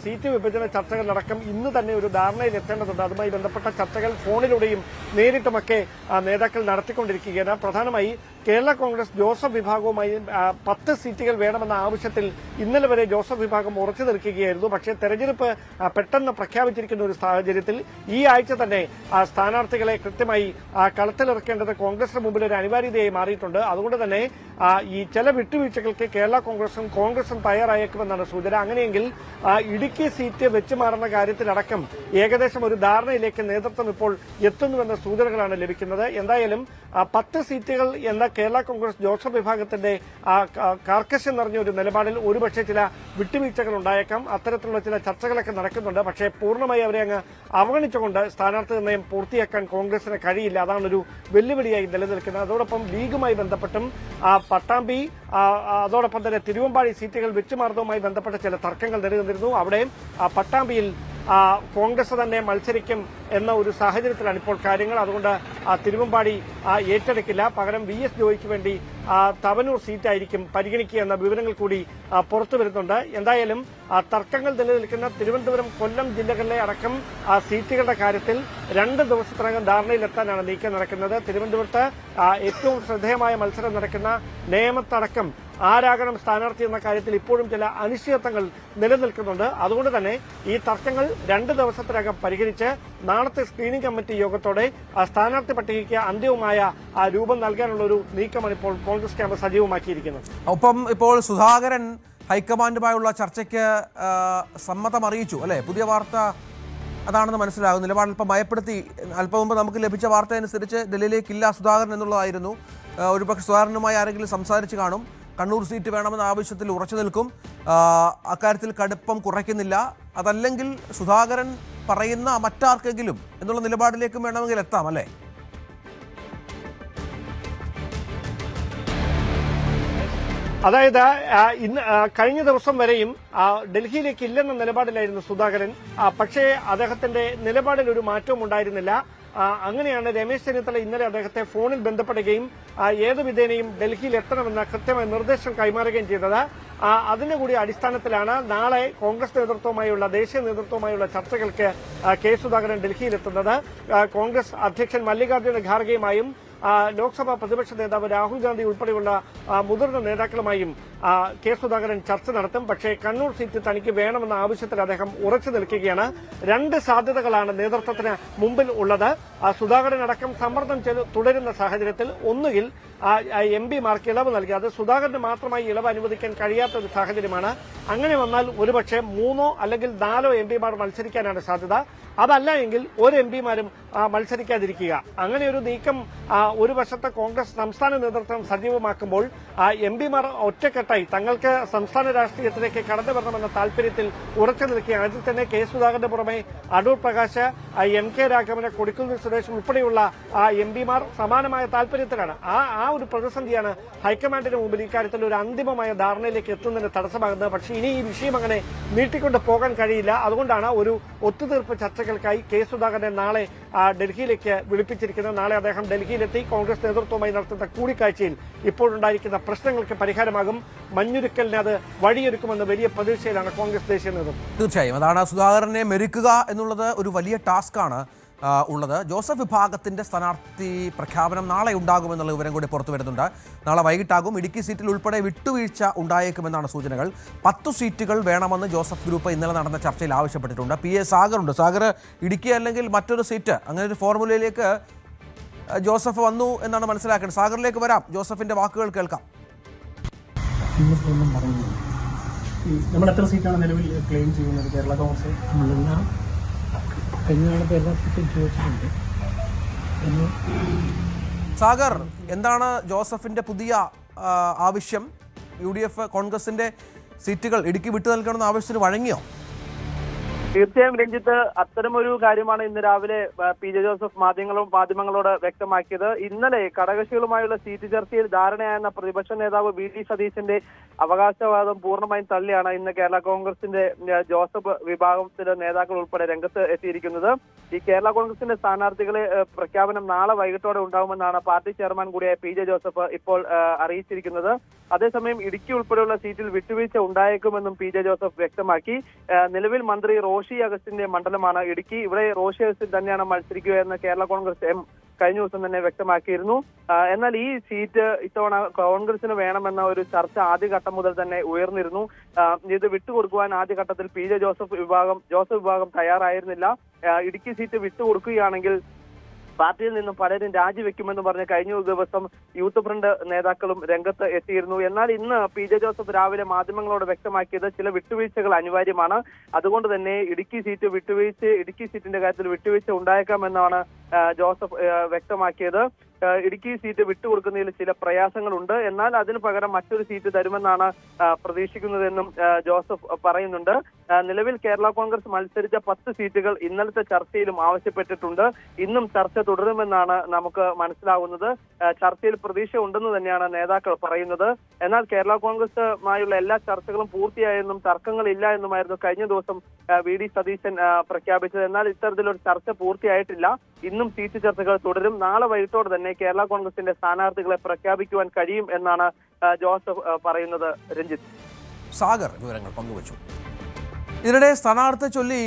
[SPEAKER 6] സീറ്റ് വിഭജന ചർച്ചകളടക്കം ഇന്ന് തന്നെ ഒരു ധാരണയിലെത്തേണ്ടതുണ്ട്. അതുമായി ബന്ധപ്പെട്ട ചർച്ചകൾ ഫോണിലൂടെയും നേരിട്ടുമൊക്കെ നേതാക്കൾ നടത്തിക്കൊണ്ടിരിക്കുകയാണ്. പ്രധാനമായി കേരള കോൺഗ്രസ് ജോസഫ് വിഭാഗവുമായി 10 സീറ്റുകൾ വേണമെന്ന ആവശ്യത്തിൽ ഇന്നലെ വരെ ജോസഫ് വിഭാഗം ഉറച്ചു നിൽക്കുകയായിരുന്നു. പക്ഷേ തെരഞ്ഞെടുപ്പ് പെട്ടെന്ന് പ്രഖ്യാപിച്ചിരിക്കുന്ന ഒരു സാഹചര്യത്തിൽ ഈ ആഴ്ച തന്നെ സ്ഥാനാർത്ഥികളെ കൃത്യമായി കളത്തിലിറക്കേണ്ടത് കോൺഗ്രസിന് മുമ്പിൽ ഒരു അനിവാര്യതയായി മാറിയിട്ടുണ്ട്. അതുകൊണ്ട് തന്നെ ഈ ചില വിട്ടുവീഴ്ചകൾക്ക് കേരള കോൺഗ്രസും തയ്യാറായേക്കുമെന്നാണ് സൂചന. അങ്ങനെയെങ്കിൽ ഇടുക്കി സീറ്റ് വെച്ചുമാറുന്ന കാര്യത്തിലടക്കം ഏകദേശം ഒരു ധാരണയിലേക്ക് നേതൃത്വം ഇപ്പോൾ എത്തുന്നുവെന്ന സൂചനകളാണ് ലഭിക്കുന്നത്. എന്തായാലും 10 സീറ്റുകൾ എന്ന കേരള കോൺഗ്രസ് ജോസഫ് വിഭാഗത്തിന്റെ കാർക്കശ്യം നിറഞ്ഞ ഒരു നിലപാടിൽ ഒരുപക്ഷെ ചില വിട്ടുവീഴ്ചകൾ ഉണ്ടായേക്കാം. അത്തരത്തിലുള്ള ചില ചർച്ചകളൊക്കെ നടക്കുന്നുണ്ട്. പക്ഷേ പൂർണ്ണമായി അവരെ അങ്ങ് അവഗണിച്ചുകൊണ്ട് സ്ഥാനാർത്ഥി നിർണ്ണയം പൂർത്തിയാക്കാൻ കോൺഗ്രസിന് കഴിയില്ല. അതാണൊരു വെല്ലുവിളിയായി നിലനിൽക്കുന്നത്. അതോടൊപ്പം ലീഗുമായി ബന്ധപ്പെട്ടും പട്ടാമ്പി, അതോടൊപ്പം തന്നെ തിരുവമ്പാടി സീറ്റുകൾ വെച്ചുമാറുന്നതുമായി ബന്ധപ്പെട്ട ചില തർക്കങ്ങൾ നിലനിന്നിരുന്നു. അവിടെ പട്ടാമ്പിയിൽ കോൺഗ്രസ് തന്നെ മത്സരിക്കും എന്ന ഒരു സാഹചര്യത്തിലാണ് ഇപ്പോൾ കാര്യങ്ങൾ. അതുകൊണ്ട് തിരുവമ്പാടി ഏറ്റെടുക്കില്ല. പകരം VS ജോയിക്ക് വേണ്ടി തവനൂർ സീറ്റായിരിക്കും പരിഗണിക്കുക എന്ന വിവരങ്ങൾ കൂടി പുറത്തു വരുന്നുണ്ട്. എന്തായാലും തർക്കങ്ങൾ നിലനിൽക്കുന്ന തിരുവനന്തപുരം, കൊല്ലം ജില്ലകളിലെ അടക്കം സീറ്റുകളുടെ കാര്യത്തിൽ 2 ദിവസത്തിനകം ധാരണയിലെത്താനാണ് നീക്കം നടക്കുന്നത്. തിരുവനന്തപുരത്ത് ഏറ്റവും ശ്രദ്ധേയമായ മത്സരം നടക്കുന്ന നേമത്തടക്കം ആരാകണം സ്ഥാനാർത്ഥി എന്ന കാര്യത്തിൽ ഇപ്പോഴും ചില അനിശ്ചിതത്വങ്ങൾ നിലനിൽക്കുന്നുണ്ട്. അതുകൊണ്ട് തന്നെ ഈ തർക്കങ്ങൾ 2 ദിവസത്തിനകം പരിഹരിച്ച് നാളത്തെ സ്ക്രീനിംഗ് കമ്മിറ്റി യോഗത്തോടെ സ്ഥാനാർത്ഥി പട്ടികയ്ക്ക് അന്തിമമായ രൂപം നൽകാനുള്ള ഒരു നീക്കമാണ് ഇപ്പോൾ കോൺഗ്രസ് ക്യാമ്പ് സജീവമാക്കിയിരിക്കുന്നത്.
[SPEAKER 1] ഒപ്പം ഇപ്പോൾ സുധാകരൻ ഹൈക്കമാൻഡുമായുള്ള ചർച്ചയ്ക്ക് സമ്മതം അറിയിച്ചു അല്ലെ? പുതിയ വാർത്ത അതാണെന്ന് മനസ്സിലാകും. നിലപാടിൽ ഇപ്പം ഭയപ്പെടുത്തി. അല്പം മുമ്പ് നമുക്ക് ലഭിച്ച വാർത്ത അനുസരിച്ച് ഡൽഹിയിലേക്കില്ല സുധാകരൻ എന്നുള്ളതായിരുന്നു. ഒരുപക്ഷെ സുധാകരനുമായി ആരെങ്കിലും സംസാരിച്ച് കാണും. കണ്ണൂർ സീറ്റ് വേണമെന്ന ആവശ്യത്തിൽ ഉറച്ചു നിൽക്കും. അക്കാര്യത്തിൽ കടുപ്പം കുറയ്ക്കുന്നില്ല. അതല്ലെങ്കിൽ സുധാകരൻ പറയുന്ന മറ്റാർക്കെങ്കിലും എന്നുള്ള നിലപാടിലേക്കും വേണമെങ്കിൽ എത്താം അല്ലേ?
[SPEAKER 6] അതായത് ഇന്ന് കഴിഞ്ഞ ദിവസം വരെയും ഡൽഹിയിലേക്ക് ഇല്ലെന്ന നിലപാടിലായിരുന്നു സുധാകരൻ. പക്ഷേ അദ്ദേഹത്തിന്റെ നിലപാടിൽ ഒരു മാറ്റവും ഉണ്ടായിരുന്നില്ല. അങ്ങനെയാണ് രമേശ് ചെന്നിത്തല ഇന്നലെ അദ്ദേഹത്തെ ഫോണിൽ ബന്ധപ്പെടുകയും ഏത് വിധേനയും ഡൽഹിയിൽ എത്തണമെന്ന കൃത്യമായ നിർദ്ദേശം കൈമാറുകയും ചെയ്തത്. അതിന്റെ കൂടി അടിസ്ഥാനത്തിലാണ് നാളെ കോൺഗ്രസ് നേതൃത്വവുമായുള്ള, ദേശീയ നേതൃത്വവുമായുള്ള ചർച്ചകൾക്ക് കെ സുധാകരൻ ഡൽഹിയിലെത്തുന്നത്. കോൺഗ്രസ് അധ്യക്ഷൻ മല്ലികാർജ്ജുന ഖാർഗെയുമായും ലോക്സഭാ പ്രതിപക്ഷ നേതാവ് രാഹുൽ ഗാന്ധി ഉൾപ്പെടെയുള്ള മുതിർന്ന നേതാക്കളുമായും കെ സുധാകരൻ ചർച്ച നടത്തും. പക്ഷേ കണ്ണൂർ സീറ്റ് തനിക്ക് വേണമെന്ന ആവശ്യത്തിൽ അദ്ദേഹം ഉറച്ചു നിൽക്കുകയാണ്. 2 സാധ്യതകളാണ് നേതൃത്വത്തിന് മുമ്പിൽ ഉള്ളത്. സുധാകരൻ അടക്കം സമ്മർദ്ദം തുടരുന്ന സാഹചര്യത്തിൽ ഒന്നുകിൽ MP-മാർക്ക് ഇളവ് നൽകി, അത് സുധാകരന് മാത്രമായി ഇളവ് അനുവദിക്കാൻ കഴിയാത്ത ഒരു സാഹചര്യമാണ്. അങ്ങനെ വന്നാൽ ഒരുപക്ഷെ 3 അല്ലെങ്കിൽ 4 MP-മാർ മത്സരിക്കാനാണ് സാധ്യത. അതല്ല എങ്കിൽ ഒരു MP-മാരും മത്സരിക്കാതിരിക്കുക. അങ്ങനെ ഒരു നീക്കം ഒരു വശത്ത് കോൺഗ്രസ് സംസ്ഥാന നേതൃത്വം സജീവമാക്കുമ്പോൾ എംപിമാർ ഒറ്റക്കെട്ടായി തങ്ങൾക്ക് സംസ്ഥാന രാഷ്ട്രീയത്തിലേക്ക് കടന്നു വരണമെന്ന താല്പര്യത്തിൽ ഉറച്ചു നിൽക്കുകയാണ്. അതിൽ തന്നെ കെ സുധാകരന്റെ പുറമെ അടൂർ പ്രകാശ്, എം കെ രാഘവന്, കൊടിക്കുന്നിൽ സുരേഷ് ഉൾപ്പെടെയുള്ള എംപിമാർ സമാനമായ താല്പര്യത്തിലാണ്. ആ ഒരു പ്രതിസന്ധിയാണ് ഹൈക്കമാൻഡിന് മുമ്പിൽ ഇക്കാര്യത്തിൽ ഒരു അന്തിമമായ ധാരണയിലേക്ക് എത്തുന്നതിന് തടസ്സമാകുന്നത്. പക്ഷേ ഇനി ഈ വിഷയം അങ്ങനെ നീട്ടിക്കൊണ്ട് പോകാൻ കഴിയില്ല. അതുകൊണ്ടാണ് ഒരു ഒത്തുതീർപ്പ് ചർച്ചകൾക്കായി കെ സുധാകരനെ നാളെ ഡൽഹിയിലേക്ക് വിളിപ്പിച്ചിരിക്കുന്നത്. നാളെ അദ്ദേഹം ഡൽഹിയിലെത്തി കോൺഗ്രസ് നേതൃത്വവുമായി നടത്തുന്ന കൂടിക്കാഴ്ചയിൽ ഇപ്പോഴുണ്ടായിരിക്കുന്ന പ്രശ്നങ്ങൾക്ക് പരിഹാരമാകും. മഞ്ഞുരുക്കലിന് അത് വഴിയൊരുക്കുമെന്ന് വലിയ പ്രതീക്ഷയിലാണ് കോൺഗ്രസ് ദേശീയ നേതൃത്വം.
[SPEAKER 1] തീർച്ചയായും അതാണ് സുധാകരനെ മെരുക്കുക എന്നുള്ളത് ഒരു വലിയ ടാസ്ക്കാണ് ഉള്ളത്. ജോസഫ് വിഭാഗത്തിന്റെ സ്ഥാനാർത്ഥി പ്രഖ്യാപനം നാളെ ഉണ്ടാകുമെന്നുള്ള വിവരം കൂടി പുറത്തു വരുന്നുണ്ട്. നാളെ വൈകിട്ടാകും. ഇടുക്കി സീറ്റിൽ ഉൾപ്പെടെ വിട്ടുവീഴ്ച ഉണ്ടായേക്കുമെന്നാണ് സൂചനകൾ. 10 സീറ്റുകൾ വേണമെന്ന് ജോസഫ് ഗ്രൂപ്പ് ഇന്നലെ നടന്ന ചർച്ചയിൽ ആവശ്യപ്പെട്ടിട്ടുണ്ട്. PA സാഗർ ഉണ്ട്. സാഗർ, ഇടുക്കി അല്ലെങ്കിൽ മറ്റൊരു സീറ്റ്, അങ്ങനെ ഒരു ഫോർമുലയിലേക്ക് ജോസഫ് വന്നു എന്നാണ് മനസ്സിലാക്കുന്നത്. സാഗറിലേക്ക് വരാം. ജോസഫിന്റെ വാക്കുകൾ കേൾക്കാം.
[SPEAKER 7] നമ്മൾ എത്ര സീറ്റാണ് നിലവിൽ ക്ലെയിം ചെയ്യുന്നത്? കേരള കോൺഗ്രസ് നമ്മളെല്ലാം കഴിഞ്ഞ എല്ലാ സീറ്റും ചോദിച്ചിട്ടുണ്ട്.
[SPEAKER 1] സാഗർ, എന്താണ് ജോസഫിന്റെ പുതിയ ആവശ്യം? UDF കോൺഗ്രസിന്റെ സീറ്റുകൾ ഇടുക്കി വിട്ടു നൽകണമെന്ന ആവശ്യത്തിന് വഴങ്ങിയോ?
[SPEAKER 8] തീർച്ചയായും രഞ്ജിത്ത്, അത്തരമൊരു കാര്യമാണ് ഇന്ന് രാവിലെ PJ ജോസഫ് മാധ്യമങ്ങളോട് വ്യക്തമാക്കിയത്. ഇന്നലെ ഘടകകക്ഷികളുമായുള്ള സീറ്റ് ചർച്ചയിൽ ധാരണയായെന്ന പ്രതിപക്ഷ നേതാവ് VD സതീശന്റെ അവകാശവാദം പൂർണ്ണമായും തള്ളിയാണ് ഇന്ന് കേരള കോൺഗ്രസിന്റെ ജോസഫ് വിഭാഗത്തിലെ നേതാക്കൾ ഉൾപ്പെടെ രംഗത്ത് എത്തിയിരിക്കുന്നത്. ഈ കേരള കോൺഗ്രസിന്റെ സ്ഥാനാർത്ഥികളെ പ്രഖ്യാപനം നാളെ വൈകിട്ടോടെ ഉണ്ടാവുമെന്നാണ് പാർട്ടി ചെയർമാൻ കൂടിയായ PJ ജോസഫ് ഇപ്പോൾ അറിയിച്ചിരിക്കുന്നത്. അതേസമയം ഇടുക്കി ഉൾപ്പെടെയുള്ള സീറ്റിൽ വിട്ടുവീഴ്ച ഉണ്ടായേക്കുമെന്നും PJ ജോസഫ് വ്യക്തമാക്കി. നിലവിൽ മന്ത്രി റോഷി അഗസ്റ്റിന്റെ മണ്ഡലമാണ് ഇടുക്കി. ഇവിടെ റോഷി അഗസ്റ്റിൻ തന്നെയാണ് മത്സരിക്കുക എന്ന് കേരള കോൺഗ്രസ് കഴിഞ്ഞ ദിവസം തന്നെ വ്യക്തമാക്കിയിരുന്നു. എന്നാൽ ഈ സീറ്റ് ഇത്തവണ കോൺഗ്രസിന് വേണമെന്ന ഒരു ചർച്ച ആദ്യഘട്ടം മുതൽ തന്നെ ഉയർന്നിരുന്നു. ഇത് വിട്ടുകൊടുക്കുവാൻ ആദ്യഘട്ടത്തിൽ ജോസഫ് വിഭാഗം തയ്യാറായിരുന്നില്ല. ഇടുക്കി സീറ്റ് വിട്ടുകൊടുക്കുകയാണെങ്കിൽ പാർട്ടിയിൽ നിന്നും പലരും രാജിവെക്കുമെന്ന് പറഞ്ഞ് കഴിഞ്ഞ ദിവസം യൂത്ത് ഫ്രണ്ട് നേതാക്കളും രംഗത്ത് എത്തിയിരുന്നു. എന്നാൽ ഇന്ന് PJ ജോസഫ് രാവിലെ മാധ്യമങ്ങളോട് വ്യക്തമാക്കിയത് ചില വിട്ടുവീഴ്ചകൾ അനിവാര്യമാണ്. അതുകൊണ്ട് തന്നെ ഇടുക്കി സീറ്റിന്റെ കാര്യത്തിൽ വിട്ടുവീഴ്ച ഉണ്ടായേക്കാമെന്നാണ് ജോസഫ് വ്യക്തമാക്കിയത്. ഇടുക്കി സീറ്റ് വിട്ടുകൊടുക്കുന്നതിൽ ചില പ്രയാസങ്ങളുണ്ട്, എന്നാൽ അതിന് പകരം മറ്റൊരു സീറ്റ് തരുമെന്നാണ് പ്രതീക്ഷിക്കുന്നതെന്നും ജോസഫ് പറയുന്നുണ്ട്. നിലവിൽ കേരള കോൺഗ്രസ് മത്സരിച്ച 10 സീറ്റുകൾ ഇന്നലത്തെ ചർച്ചയിലും ആവശ്യപ്പെട്ടിട്ടുണ്ട്. ഇന്നും ചർച്ച തുടരുമെന്നാണ് നമുക്ക് മനസ്സിലാകുന്നത്. ചർച്ചയിൽ പ്രതീക്ഷ ഉണ്ടെന്ന് തന്നെയാണ് നേതാക്കൾ പറയുന്നത്. എന്നാൽ കേരള കോൺഗ്രസുമായുള്ള എല്ലാ ചർച്ചകളും പൂർത്തിയായെന്നും തർക്കങ്ങളില്ല എന്നുമായിരുന്നു കഴിഞ്ഞ ദിവസം VD സതീശൻ പ്രഖ്യാപിച്ചത്. എന്നാൽ ഇത്തരത്തിലൊരു ചർച്ച പൂർത്തിയായിട്ടില്ല. ഇന്നും സീറ്റ് ചർച്ചകൾ തുടരും. നാളെ വൈകിട്ടോടെ തന്നെ കേരള കോൺഗ്രസിന്റെ സ്ഥാനാർത്ഥികളെ പ്രഖ്യാപിക്കുവാൻ കഴിയും എന്നാണ് ജോസഫ് പറയുന്നത്. രഞ്ജിത്ത്.
[SPEAKER 1] സാഗർ വിവരങ്ങൾ പങ്കുവച്ചു. ഇതിനിടെ സ്ഥാനാർത്ഥി ചൊല്ലി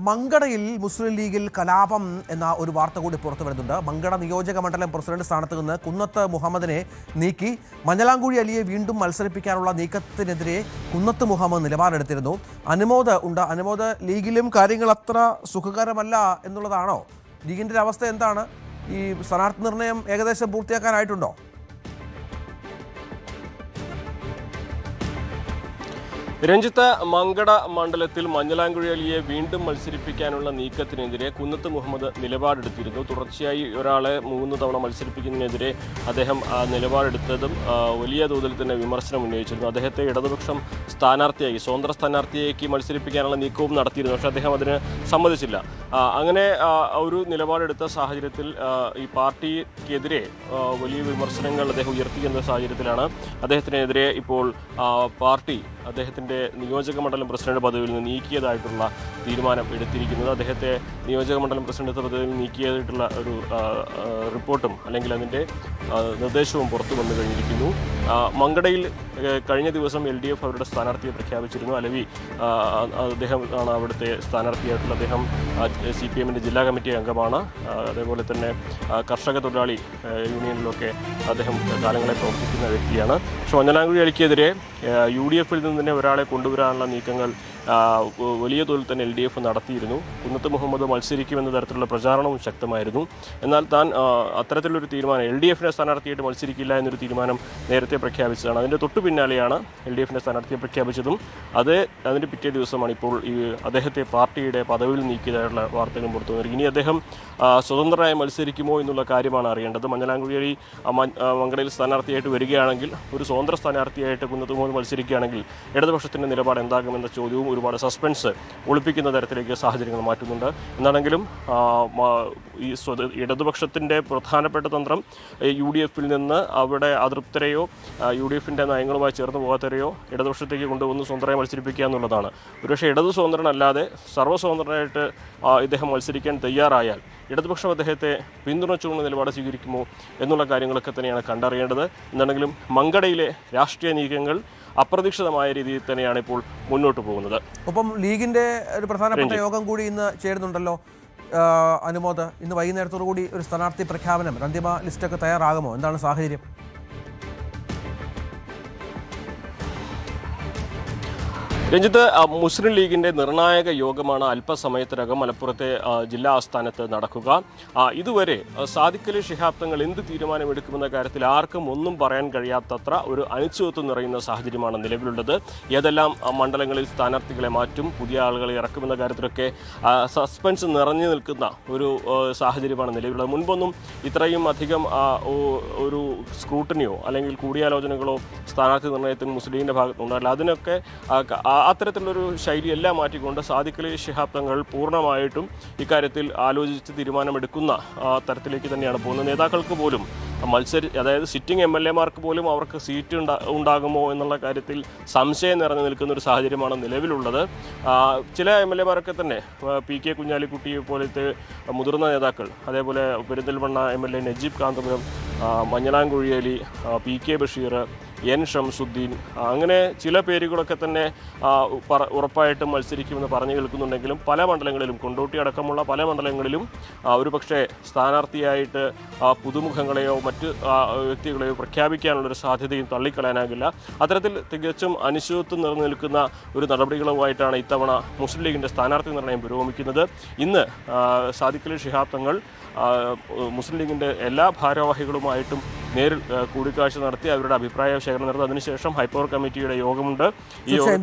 [SPEAKER 1] മങ്കടയിൽ മുസ്ലിം ലീഗിൽ കലാപം എന്ന ഒരു വാർത്ത കൂടി പുറത്തു വരുന്നുണ്ട്. മങ്കട നിയോജക മണ്ഡലം പ്രസിഡന്റ് സ്ഥാനത്ത് നിന്ന് കുന്നത്ത് മുഹമ്മദിനെ നീക്കി മഞ്ഞലാംകുഴി അലിയെ വീണ്ടും മത്സരിപ്പിക്കാനുള്ള നീക്കത്തിനെതിരെ കുന്നത്ത് മുഹമ്മദ് നിലപാടെടുത്തിരുന്നു. അനുമോദ് ലീഗിലും കാര്യങ്ങൾ അത്ര സുഖകരമല്ല എന്നുള്ളതാണോ? ലീഗിന്റെ അവസ്ഥ എന്താണ്? ഈ സ്ഥാനാർത്ഥി നിർണയം ഏകദേശം പൂർത്തിയാക്കാനായിട്ടുണ്ടോ?
[SPEAKER 9] രഞ്ജിത്ത്, മങ്കട മണ്ഡലത്തിൽ മഞ്ഞലാംകുഴി അലിയെ വീണ്ടും മത്സരിപ്പിക്കാനുള്ള നീക്കത്തിനെതിരെ കുന്നത്ത് മുഹമ്മദ് നിലപാടെടുത്തിരുന്നു. തുടർച്ചയായി ഒരാളെ 3 തവണ മത്സരിപ്പിക്കുന്നതിനെതിരെ അദ്ദേഹം നിലപാടെടുത്തതും വലിയ തോതിൽ തന്നെ വിമർശനം ഉന്നയിച്ചിരുന്നു. അദ്ദേഹത്തെ ഇടതുപക്ഷം സ്വതന്ത്ര സ്ഥാനാർത്ഥിയാക്കി മത്സരിപ്പിക്കാനുള്ള നീക്കവും നടത്തിയിരുന്നു. പക്ഷേ അദ്ദേഹം അതിന് സമ്മതിച്ചില്ല. അങ്ങനെ ഒരു നിലപാടെടുത്ത സാഹചര്യത്തിൽ ഈ പാർട്ടിക്കെതിരെ വലിയ വിമർശനങ്ങൾ അദ്ദേഹം ഉയർത്തിക്കുന്ന സാഹചര്യത്തിലാണ് അദ്ദേഹത്തിനെതിരെ ഇപ്പോൾ പാർട്ടി അദ്ദേഹത്തിൻ്റെ നിയോജക മണ്ഡലം പ്രസിഡന്റ് പദവിയിൽ നിന്ന് നീക്കിയതായിട്ടുള്ള തീരുമാനം എടുത്തിരിക്കുന്നത്. അദ്ദേഹത്തെ നിയോജക മണ്ഡലം പ്രസിഡന്റ് പദവിയിൽ നീക്കിയതായിട്ടുള്ള ഒരു റിപ്പോർട്ടും അല്ലെങ്കിൽ അതിൻ്റെ നിർദ്ദേശവും പുറത്തു വന്നു കഴിഞ്ഞിരിക്കുന്നു. മങ്കടയിൽ കഴിഞ്ഞ ദിവസം LDF അവരുടെ സ്ഥാനാർത്ഥിയെ പ്രഖ്യാപിച്ചിരുന്നു. അലവി അദ്ദേഹം ആണ് അവിടുത്തെ സ്ഥാനാർത്ഥിയായിട്ടുള്ള. അദ്ദേഹം CPM-ൻ്റെ ജില്ലാ കമ്മിറ്റി അംഗമാണ്. അതേപോലെ തന്നെ കർഷക തൊഴിലാളി യൂണിയനിലൊക്കെ അദ്ദേഹം കാലങ്ങളെ പ്രവർത്തിക്കുന്ന വ്യക്തിയാണ്. പക്ഷേ മഞ്ഞലാംകുഴി അലിക്കെതിരെ UDF-ൽ നിന്ന് തന്നെ ഒരാളെ കൊണ്ടുവരാനുള്ള നീക്കങ്ങൾ വലിയ തോതിൽ തന്നെ LDF നടത്തിയിരുന്നു. കുന്നത്ത് മുഹമ്മദ് മത്സരിക്കുമെന്ന തരത്തിലുള്ള പ്രചാരണവും ശക്തമായിരുന്നു. എന്നാൽ താൻ അത്തരത്തിലൊരു തീരുമാനം LDFനെ സ്ഥാനാർത്ഥിയായിട്ട് മത്സരിക്കില്ല എന്നൊരു തീരുമാനം നേരത്തെ പ്രഖ്യാപിച്ചതാണ്. അതിൻ്റെ തൊട്ടു പിന്നാലെയാണ് LDFനെ സ്ഥാനാർത്ഥിയെ പ്രഖ്യാപിച്ചതും അതിൻ്റെ പിറ്റേ ദിവസമാണ് ഇപ്പോൾ ഈ അദ്ദേഹത്തെ പാർട്ടിയുടെ പദവിയിൽ നീക്കിയതായിട്ടുള്ള വാർത്തകളും പുറത്തു വന്നിരിക്കുന്നത്. ഇനി അദ്ദേഹം സ്വതന്ത്രനായി മത്സരിക്കുമോ എന്നുള്ള കാര്യമാണ് അറിയേണ്ടത്. മഞ്ഞലാംകുഴി മങ്കടയിൽ സ്ഥാനാർത്ഥിയായിട്ട് വരികയാണെങ്കിൽ, ഒരു സ്വതന്ത്ര സ്ഥാനാർത്ഥിയായിട്ട് കുന്നത്ത് മുഹമ്മദ് മത്സരിക്കുകയാണെങ്കിൽ ഇടതുപക്ഷത്തിൻ്റെ നിലപാട് എന്താകുമെന്ന ചോദ്യവും ഒരുപാട് സസ്പെൻസ് ഒളിപ്പിക്കുന്ന തരത്തിലേക്ക് സാഹചര്യങ്ങൾ മാറ്റുന്നുണ്ട്. എന്നാണെങ്കിലും ഈ ഇടതുപക്ഷത്തിൻ്റെ പ്രധാനപ്പെട്ട തന്ത്രം UDFിൽ നിന്ന് അവിടെ അതൃപ്തരെയോ UDFിൻ്റെ നയങ്ങളുമായി ചേർന്ന് പോകാത്തവരെയോ ഇടതുപക്ഷത്തേക്ക് കൊണ്ടുവന്ന് സ്വതന്ത്രമായി മത്സരിപ്പിക്കുക എന്നുള്ളതാണ്. ഒരുപക്ഷെ ഇടതു സ്വതന്ത്രനല്ലാതെ സർവ്വസ്വതന്ത്രനായിട്ട് ഇദ്ദേഹം മത്സരിക്കാൻ തയ്യാറായാൽ ഇടതുപക്ഷം അദ്ദേഹത്തെ പിന്തുണച്ചുകൊണ്ട് നിലപാട് സ്വീകരിക്കുമോ എന്നുള്ള കാര്യങ്ങളൊക്കെ തന്നെയാണ് കണ്ടറിയേണ്ടത്. എന്താണെങ്കിലും മങ്കടയിലെ രാഷ്ട്രീയ നീക്കങ്ങൾ അപ്രതീക്ഷിതമായ രീതിയിൽ തന്നെയാണ് ഇപ്പോൾ മുന്നോട്ട് പോകുന്നത്.
[SPEAKER 1] ഒപ്പം ലീഗിന്റെ ഒരു പ്രധാനപ്പെട്ട യോഗം കൂടി ഇന്ന് ചേരുന്നുണ്ടല്ലോ അനുമോദ്. ഇന്ന് വൈകുന്നേരത്തോടു കൂടി ഒരു സ്ഥാനാർത്ഥി പ്രഖ്യാപനം, അന്തിമ ലിസ്റ്റൊക്കെ തയ്യാറാകുമോ? എന്താണ് സാഹചര്യം?
[SPEAKER 9] രഞ്ജിത്ത്, മുസ്ലിം ലീഗിൻ്റെ നിർണായക യോഗമാണ് അല്പസമയത്തിനകം മലപ്പുറത്തെ ജില്ലാ ആസ്ഥാനത്ത് നടക്കുക. ഇതുവരെ സാദിഖ് അലി ശിഹാബ് തങ്ങൾ എന്ത് തീരുമാനമെടുക്കുമെന്ന കാര്യത്തിൽ ആർക്കും ഒന്നും പറയാൻ കഴിയാത്തത്ര ഒരു അനിശ്ചിതത്വം നിറയുന്ന സാഹചര്യമാണ് നിലവിലുള്ളത്. ഏതെല്ലാം മണ്ഡലങ്ങളിൽ സ്ഥാനാർത്ഥികളെ മാറ്റും, പുതിയ ആളുകളെ ഇറക്കുമെന്ന കാര്യത്തിലൊക്കെ സസ്പെൻസ് നിറഞ്ഞു നിൽക്കുന്ന ഒരു സാഹചര്യമാണ് നിലവിലുള്ളത്. മുൻപൊന്നും ഇത്രയും അധികം ഒരു സ്ക്രൂട്ടനിയോ അല്ലെങ്കിൽ കൂടിയാലോചനകളോ സ്ഥാനാർത്ഥി നിർണ്ണയത്തിന് മുസ്ലിം ലീഗിൻ്റെ ഭാഗത്തുനിന്നുണ്ടായില്ല. അതിനൊക്കെ അത്തരത്തിലുള്ളൊരു ശൈലിയെല്ലാം മാറ്റിക്കൊണ്ട് സാദിഖ് അലി ശിഹാബ് തങ്ങൾ പൂർണ്ണമായിട്ടും ഇക്കാര്യത്തിൽ ആലോചിച്ച് തീരുമാനമെടുക്കുന്ന തരത്തിലേക്ക് തന്നെയാണ് പോകുന്നത്. നേതാക്കൾക്ക് പോലും അതായത് സിറ്റിംഗ് MLA-മാർക്ക് പോലും അവർക്ക് സീറ്റ് ഉണ്ടാകുമോ എന്നുള്ള കാര്യത്തിൽ സംശയം നിറഞ്ഞു നിൽക്കുന്ന ഒരു സാഹചര്യമാണ് നിലവിലുള്ളത്. ചില MLA-മാരൊക്കെ തന്നെ PK കുഞ്ഞാലിക്കുട്ടിയെ പോലത്തെ മുതിർന്ന നേതാക്കൾ, അതേപോലെ Perinthalmanna MLA Najeeb Kanthapuram, Manjalamkuzhi Ali, PK Basheer, N Shamsuddin, അങ്ങനെ ചില പേരുകളൊക്കെ തന്നെ ഉറപ്പായിട്ടും മത്സരിക്കുമെന്ന് പറഞ്ഞു കേൾക്കുന്നുണ്ടെങ്കിലും പല മണ്ഡലങ്ങളിലും, കൊണ്ടോട്ടി അടക്കമുള്ള പല മണ്ഡലങ്ങളിലും ഒരുപക്ഷെ സ്ഥാനാർത്ഥിയായിട്ട് പുതുമുഖങ്ങളെയോ മറ്റ് വ്യക്തികളെയോ പ്രഖ്യാപിക്കാനുള്ളൊരു സാധ്യതയും തള്ളിക്കളയാനാകില്ല. അത്തരത്തിൽ തികച്ചും അനിശ്ചിതത്വം നിറഞ്ഞു നിൽക്കുന്ന ഒരു നടപടികളുമായിട്ടാണ് ഇത്തവണ മുസ്ലിം ലീഗിൻ്റെ സ്ഥാനാർത്ഥി നിർണ്ണയം പുരോഗമിക്കുന്നത്. ഇന്ന് സാദിഖ് അലി ശിഹാബ് തങ്ങൾ മുസ്ലിം ലീഗിൻ്റെ എല്ലാ ഭാരവാഹികളുമായിട്ടും നേരിൽ കൂടിക്കാഴ്ച നടത്തി അവരുടെ അഭിപ്രായ ശേഖരണം നടത്തി. അതിനുശേഷം ഹൈപ്പവർ കമ്മിറ്റിയുടെ യോഗമുണ്ട്.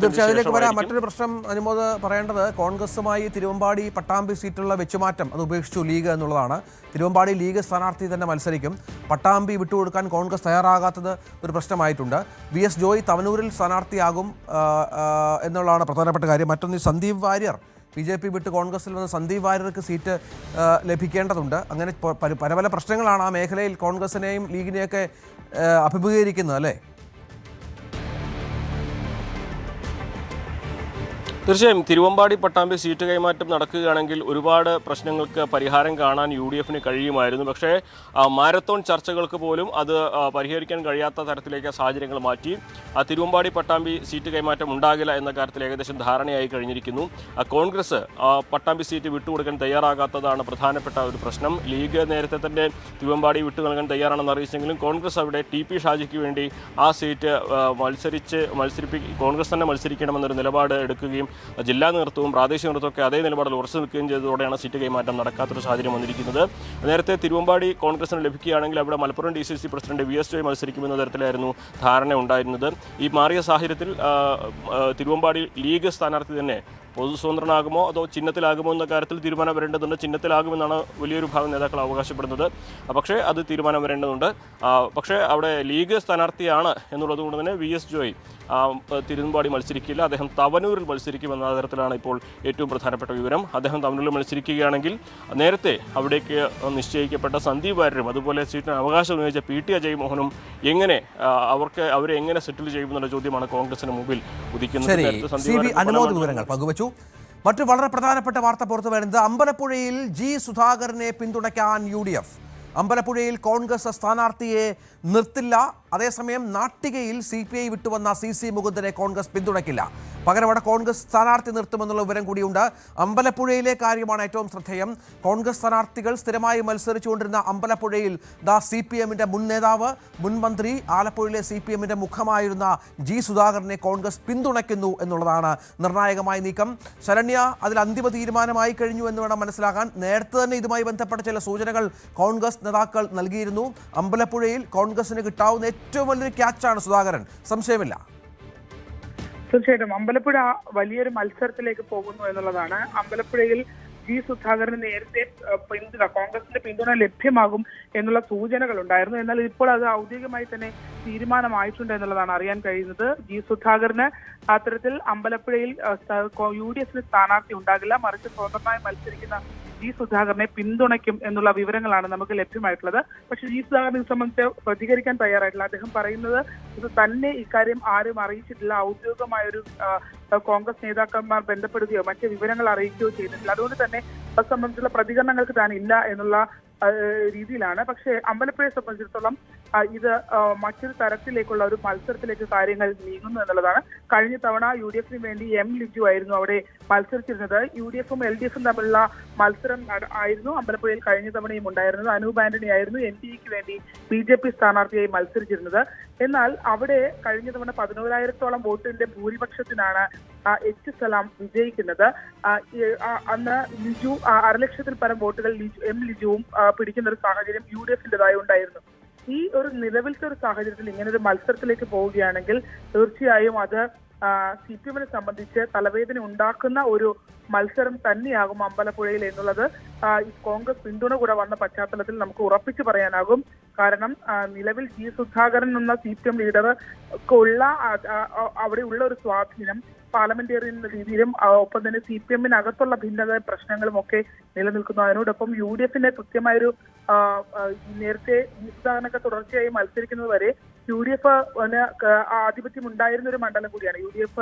[SPEAKER 1] മറ്റൊരു പ്രശ്നം അനുമോദ് പറയേണ്ടത്, കോൺഗ്രസുമായി തിരുവമ്പാടി പട്ടാമ്പി സീറ്റുള്ള വെച്ചുമാറ്റം അത് ഉപേക്ഷിച്ചു ലീഗ് എന്നുള്ളതാണ്. തിരുവമ്പാടി ലീഗ് സ്ഥാനാർത്ഥി തന്നെ മത്സരിക്കും. പട്ടാമ്പി വിട്ടുകൊടുക്കാൻ കോൺഗ്രസ് തയ്യാറാകാത്തത് ഒരു പ്രശ്നമായിട്ടുണ്ട്. VS ജോയ് തവനൂരിൽ സ്ഥാനാർത്ഥിയാകും എന്നുള്ളതാണ് പ്രധാനപ്പെട്ട കാര്യം. മറ്റൊന്ന് സന്ദീപ് വാര്യർ BJP വിട്ട് കോൺഗ്രസിൽ നിന്ന് സന്ദീപ് വാര്യർക്ക് സീറ്റ് ലഭിക്കേണ്ടതുണ്ട്. അങ്ങനെ പല പല പ്രശ്നങ്ങളാണ് ആ മേഖലയിൽ കോൺഗ്രസിനെയും ലീഗിനെയൊക്കെ അഭിമുഖീകരിക്കുന്നത് അല്ലേ?
[SPEAKER 9] തീർച്ചയായും തിരുവമ്പാടി പട്ടാമ്പി സീറ്റ് കൈമാറ്റം നടക്കുകയാണെങ്കിൽ ഒരുപാട് പ്രശ്നങ്ങൾക്ക് പരിഹാരം കാണാൻ UDFന് കഴിയുമായിരുന്നു. പക്ഷേ മാരത്തോൺ ചർച്ചകൾക്ക് പോലും അത് പരിഹരിക്കാൻ കഴിയാത്ത തരത്തിലേക്ക് സാഹചര്യങ്ങൾ മാറ്റി. തിരുവമ്പാടി പട്ടാമ്പി സീറ്റ് കൈമാറ്റം ഉണ്ടാകില്ല എന്ന കാര്യത്തിൽ ഏകദേശം ധാരണയായി കഴിഞ്ഞിരിക്കുന്നു. കോൺഗ്രസ് പട്ടാമ്പി സീറ്റ് വിട്ടുകൊടുക്കാൻ തയ്യാറാകാത്തതാണ് പ്രധാനപ്പെട്ട ഒരു പ്രശ്നം. ലീഗ് നേരത്തെ തന്നെ തിരുവമ്പാടി വിട്ടു നൽകാൻ തയ്യാറാണെന്ന് അറിയിച്ചെങ്കിലും കോൺഗ്രസ് അവിടെ TP ഷാജിക്ക് വേണ്ടി ആ സീറ്റ് കോൺഗ്രസ് തന്നെ മത്സരിക്കണമെന്നൊരു നിലപാട് എടുക്കുകയും ജില്ലാ നേതൃത്വവും പ്രാദേശിക നേതൃത്വമൊക്കെ അതേ നിലപാടിൽ ഉറച്ചു നിൽക്കുകയും ചെയ്തതോടെയാണ് സീറ്റ് കൈമാറ്റം നടക്കാത്തൊരു സാഹചര്യം വന്നിരിക്കുന്നത്. നേരത്തെ തിരുവമ്പാടി കോൺഗ്രസിന് ലഭിക്കുകയാണെങ്കിൽ അവിടെ Malappuram DCC president VS Joy മത്സരിക്കുമെന്ന തരത്തിലായിരുന്നു ധാരണ ഉണ്ടായിരുന്നത്. ഈ മാറിയ സാഹചര്യത്തിൽ തിരുവമ്പാടി ലീഗ് സ്ഥാനാർത്ഥി തന്നെ പൊതു സ്വതന്ത്രനാകുമോ അതോ ചിഹ്നത്തിലാകുമോ എന്ന കാര്യത്തിൽ തീരുമാനം വരേണ്ടതുണ്ട്. ചിഹ്നത്തിലാകുമെന്നാണ് വലിയൊരു ഭാഗം നേതാക്കൾ അവകാശപ്പെടുന്നത്. പക്ഷേ അത് തീരുമാനം വരേണ്ടതുണ്ട്. പക്ഷേ അവിടെ ലീഗ് സ്ഥാനാർത്ഥിയാണ് എന്നുള്ളത് കൊണ്ട് തന്നെ VS ജോയ് തിരുവമ്പാടി മത്സരിക്കില്ല, അദ്ദേഹം തവനൂരിൽ മത്സരിക്കുമെന്ന തരത്തിലാണ് ഇപ്പോൾ ഏറ്റവും പ്രധാനപ്പെട്ട വിവരം. അദ്ദേഹം തവനൂരിൽ മത്സരിക്കുകയാണെങ്കിൽ നേരത്തെ അവിടേക്ക് നിശ്ചയിക്കപ്പെട്ട സന്ദീപ് വാര്യരും അതുപോലെ സീറ്റിന് അവകാശം ഉന്നയിച്ച PT അജയ് മോഹനും അവരെ എങ്ങനെ സെറ്റിൽ ചെയ്യുമെന്നുള്ള ചോദ്യമാണ് കോൺഗ്രസിന് മുമ്പിൽ
[SPEAKER 1] ഉദിക്കുന്നത്. മറ്റു വളരെ പ്രധാനപ്പെട്ട വാർത്ത പുറത്തു വരുന്നത്, അമ്പലപ്പുഴയിൽ G സുധാകരനെ പിന്തുണയ്ക്കാൻ UDF. അമ്പലപ്പുഴയിൽ കോൺഗ്രസ് സ്ഥാനാർത്ഥിയെ നിർത്തില്ല, അതേസമയം നാട്ടികയിൽ CPI വിട്ടുവന്ന CC മുകുന്ദനെ കോൺഗ്രസ് പിന്തുണയ്ക്കില്ല. പകരം അവിടെ കോൺഗ്രസ് സ്ഥാനാർത്ഥി നിർത്തുമെന്നുള്ള വിവരം കൂടിയുണ്ട്. അമ്പലപ്പുഴയിലെ കാര്യമാണ് ഏറ്റവും ശ്രദ്ധേയം. കോൺഗ്രസ് സ്ഥാനാർത്ഥികൾ സ്ഥിരമായി മത്സരിച്ചുകൊണ്ടിരുന്ന അമ്പലപ്പുഴയിൽ CPMന്റെ മുൻ നേതാവ്, മുൻ മന്ത്രി, ആലപ്പുഴയിലെ CPMന്റെ മുഖമായിരുന്ന G. സുധാകരനെ കോൺഗ്രസ് പിന്തുണയ്ക്കുന്നു എന്നുള്ളതാണ് നിർണായകമായ നീക്കം. ശരണ്യ, അതിൽ അന്തിമ തീരുമാനമായി കഴിഞ്ഞു എന്ന് വേണം മനസ്സിലാക്കാൻ. നേരത്തെ തന്നെ ഇതുമായി ബന്ധപ്പെട്ട ചില സൂചനകൾ കോൺഗ്രസ് നേതാക്കൾ നൽകിയിരുന്നു. അമ്പലപ്പുഴയിൽ കോൺഗ്രസിന് കിട്ടാവുന്ന ഏറ്റവും വലിയൊരു ക്യാച്ചാണ് സുധാകരൻ, സംശയമില്ല.
[SPEAKER 10] തീർച്ചയായിട്ടും അമ്പലപ്പുഴ വലിയൊരു മത്സരത്തിലേക്ക് പോകുന്നു എന്നുള്ളതാണ്. അമ്പലപ്പുഴയിൽ G. സുധാകരന് നേരത്തെ കോൺഗ്രസിന്റെ പിന്തുണ ലഭ്യമാകും എന്നുള്ള സൂചനകൾ ഉണ്ടായിരുന്നു. എന്നാൽ ഇപ്പോൾ അത് ഔദ്യോഗികമായി തന്നെ തീരുമാനമായിട്ടുണ്ട് എന്നുള്ളതാണ് അറിയാൻ കഴിയുന്നത്. G. സുധാകരന് അത്തരത്തിൽ അമ്പലപ്പുഴയിൽ UDFന് സ്ഥാനാർത്ഥി ഉണ്ടാകില്ല, മറിച്ച് സ്വതന്ത്രമായി മത്സരിക്കുന്ന G. സുധാകരനെ പിന്തുണയ്ക്കും എന്നുള്ള വിവരങ്ങളാണ് നമുക്ക് ലഭ്യമായിട്ടുള്ളത്. പക്ഷേ G. സുധാകരനെ സംബന്ധിച്ച് പ്രതികരിക്കാൻ തയ്യാറായിട്ടില്ല. അദ്ദേഹം പറയുന്നത് ഇത് തന്നെ ഇക്കാര്യം ആരും അറിയിച്ചിട്ടില്ല, ഔദ്യോഗികമായൊരു കോൺഗ്രസ് നേതാക്കന്മാർ ബന്ധപ്പെടുകയോ മറ്റ് വിവരങ്ങൾ അറിയിക്കുകയോ ചെയ്തിട്ടില്ല. അതുകൊണ്ട് തന്നെ അത് സംബന്ധിച്ചുള്ള പ്രതികരണങ്ങൾക്ക് താൻ ഇല്ല എന്നുള്ള രീതിയിലാണ്. പക്ഷേ അമ്പലപ്പുഴയെ സംബന്ധിച്ചിടത്തോളം ഇത് മറ്റൊരു തരത്തിലേക്കുള്ള ഒരു മത്സരത്തിലേക്ക് കാര്യങ്ങൾ നീങ്ങുന്നു എന്നുള്ളതാണ്. കഴിഞ്ഞ തവണ UDFന് വേണ്ടി M. ലിജു ആയിരുന്നു അവിടെ മത്സരിച്ചിരുന്നത്. UDFും LDFും തമ്മിലുള്ള മത്സരം ആയിരുന്നു അമ്പലപ്പുഴയിൽ കഴിഞ്ഞ തവണയും ഉണ്ടായിരുന്നത്. അനൂപ് ആന്റണി ആയിരുന്നു NDAക്ക് വേണ്ടി BJP സ്ഥാനാർത്ഥിയായി മത്സരിച്ചിരുന്നത്. എന്നാൽ അവിടെ കഴിഞ്ഞ തവണ 11,000-ഓളം വോട്ടിന്റെ ഭൂരിപക്ഷത്തിനാണ് H. സലാം വിജയിക്കുന്നത്. അന്ന് ലിജു 1,00,000-ൽ പരം വോട്ടുകൾ M. ലിജുവും പിടിക്കുന്ന ഒരു സാഹചര്യം UDFിൻ്റെതായി ഉണ്ടായിരുന്നു. ഈ ഒരു നിലവിലത്തെ ഒരു സാഹചര്യത്തിൽ ഇങ്ങനെ ഒരു മത്സരത്തിലേക്ക് പോവുകയാണെങ്കിൽ തീർച്ചയായും അത് CPMനെ സംബന്ധിച്ച് തലവേദന ഉണ്ടാക്കുന്ന ഒരു മത്സരം തന്നെയാകും അമ്പലപ്പുഴയിൽ എന്നുള്ളത് കോൺഗ്രസ് പിന്തുണ കൂടെ വന്ന പശ്ചാത്തലത്തിൽ നമുക്ക് ഉറപ്പിച്ചു പറയാനാകും. കാരണം നിലവിൽ G. സുധാകരൻ എന്ന CPM ലീഡർ ഉള്ള അവിടെ ഉള്ള ഒരു സ്വാധീനം പാർലമെന്റേറിയൻ രീതിയിലും ഒപ്പം തന്നെ CPMനകത്തുള്ള ഭിന്നത പ്രശ്നങ്ങളും ഒക്കെ നിലനിൽക്കുന്നു. അതിനോടൊപ്പം UDFന്റെ കൃത്യമായൊരു നേരത്തെ G. സുധാകരനൊക്കെ തുടർച്ചയായി മത്സരിക്കുന്നത് വരെ UDF ആധിപത്യം ഉണ്ടായിരുന്ന ഒരു മണ്ഡലം കൂടിയാണ്. UDF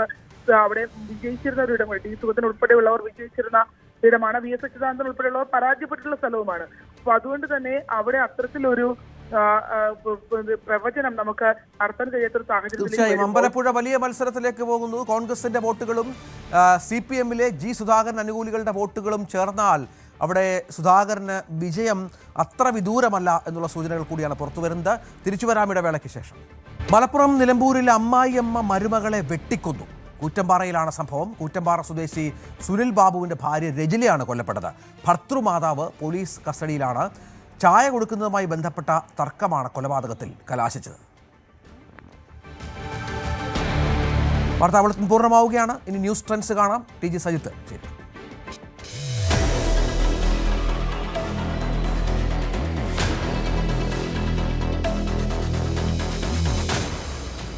[SPEAKER 10] അവിടെ വിജയിച്ചിരുന്ന ഒരു ഇടമാണ്. D. സുഗതൻ ഉൾപ്പെടെയുള്ളവർ വിജയിച്ചിരുന്ന ഇടമാണ്. VS അച്യുതാനന്ദൻ ഉൾപ്പെടെയുള്ളവർ പരാജയപ്പെട്ടിട്ടുള്ള സ്ഥലവുമാണ്. അപ്പൊ അതുകൊണ്ട് തന്നെ അവിടെ അത്തരത്തിലൊരു പ്രവചനം നമുക്ക് നടത്താൻ കഴിയാത്തൊരു സാഹചര്യം.
[SPEAKER 1] തീർച്ചയായും അമ്പലപ്പുഴ വലിയ മത്സരത്തിലേക്ക് പോകുന്നു. കോൺഗ്രസിന്റെ വോട്ടുകളും CPMലെ G. സുധാകരൻ അനുകൂലികളുടെ വോട്ടുകളും ചേർന്നാൽ അവിടെ സുധാകരന് വിജയം അത്ര വിദൂരമല്ല എന്നുള്ള സൂചനകൾ കൂടിയാണ് പുറത്തുവരുന്നത്. തിരിച്ചു വരാം ഇടവേളയ്ക്ക് ശേഷം. മലപ്പുറം നിലമ്പൂരിൽ അമ്മായിയമ്മ മരുമകളെ വെട്ടിക്കൊന്നു. കൂറ്റമ്പാറയിലാണ് സംഭവം. കൂറ്റമ്പാറ സ്വദേശി സുനിൽ ബാബുവിൻ്റെ ഭാര്യ രജിലയാണ് കൊല്ലപ്പെട്ടത്. ഭർത്തൃമാതാവ് പോലീസ് കസ്റ്റഡിയിലാണ്. ചായ കൊടുക്കുന്നതുമായി ബന്ധപ്പെട്ട തർക്കമാണ് കൊലപാതകത്തിൽ കലാശിച്ചത്. വാർത്താ ബുള്ളറ്റിൻ പൂർണ്ണമാവുകയാണ്. ഇനി ന്യൂസ് ട്രെൻഡ്സ് കാണാം. TG സജിത്ത് ചേരും.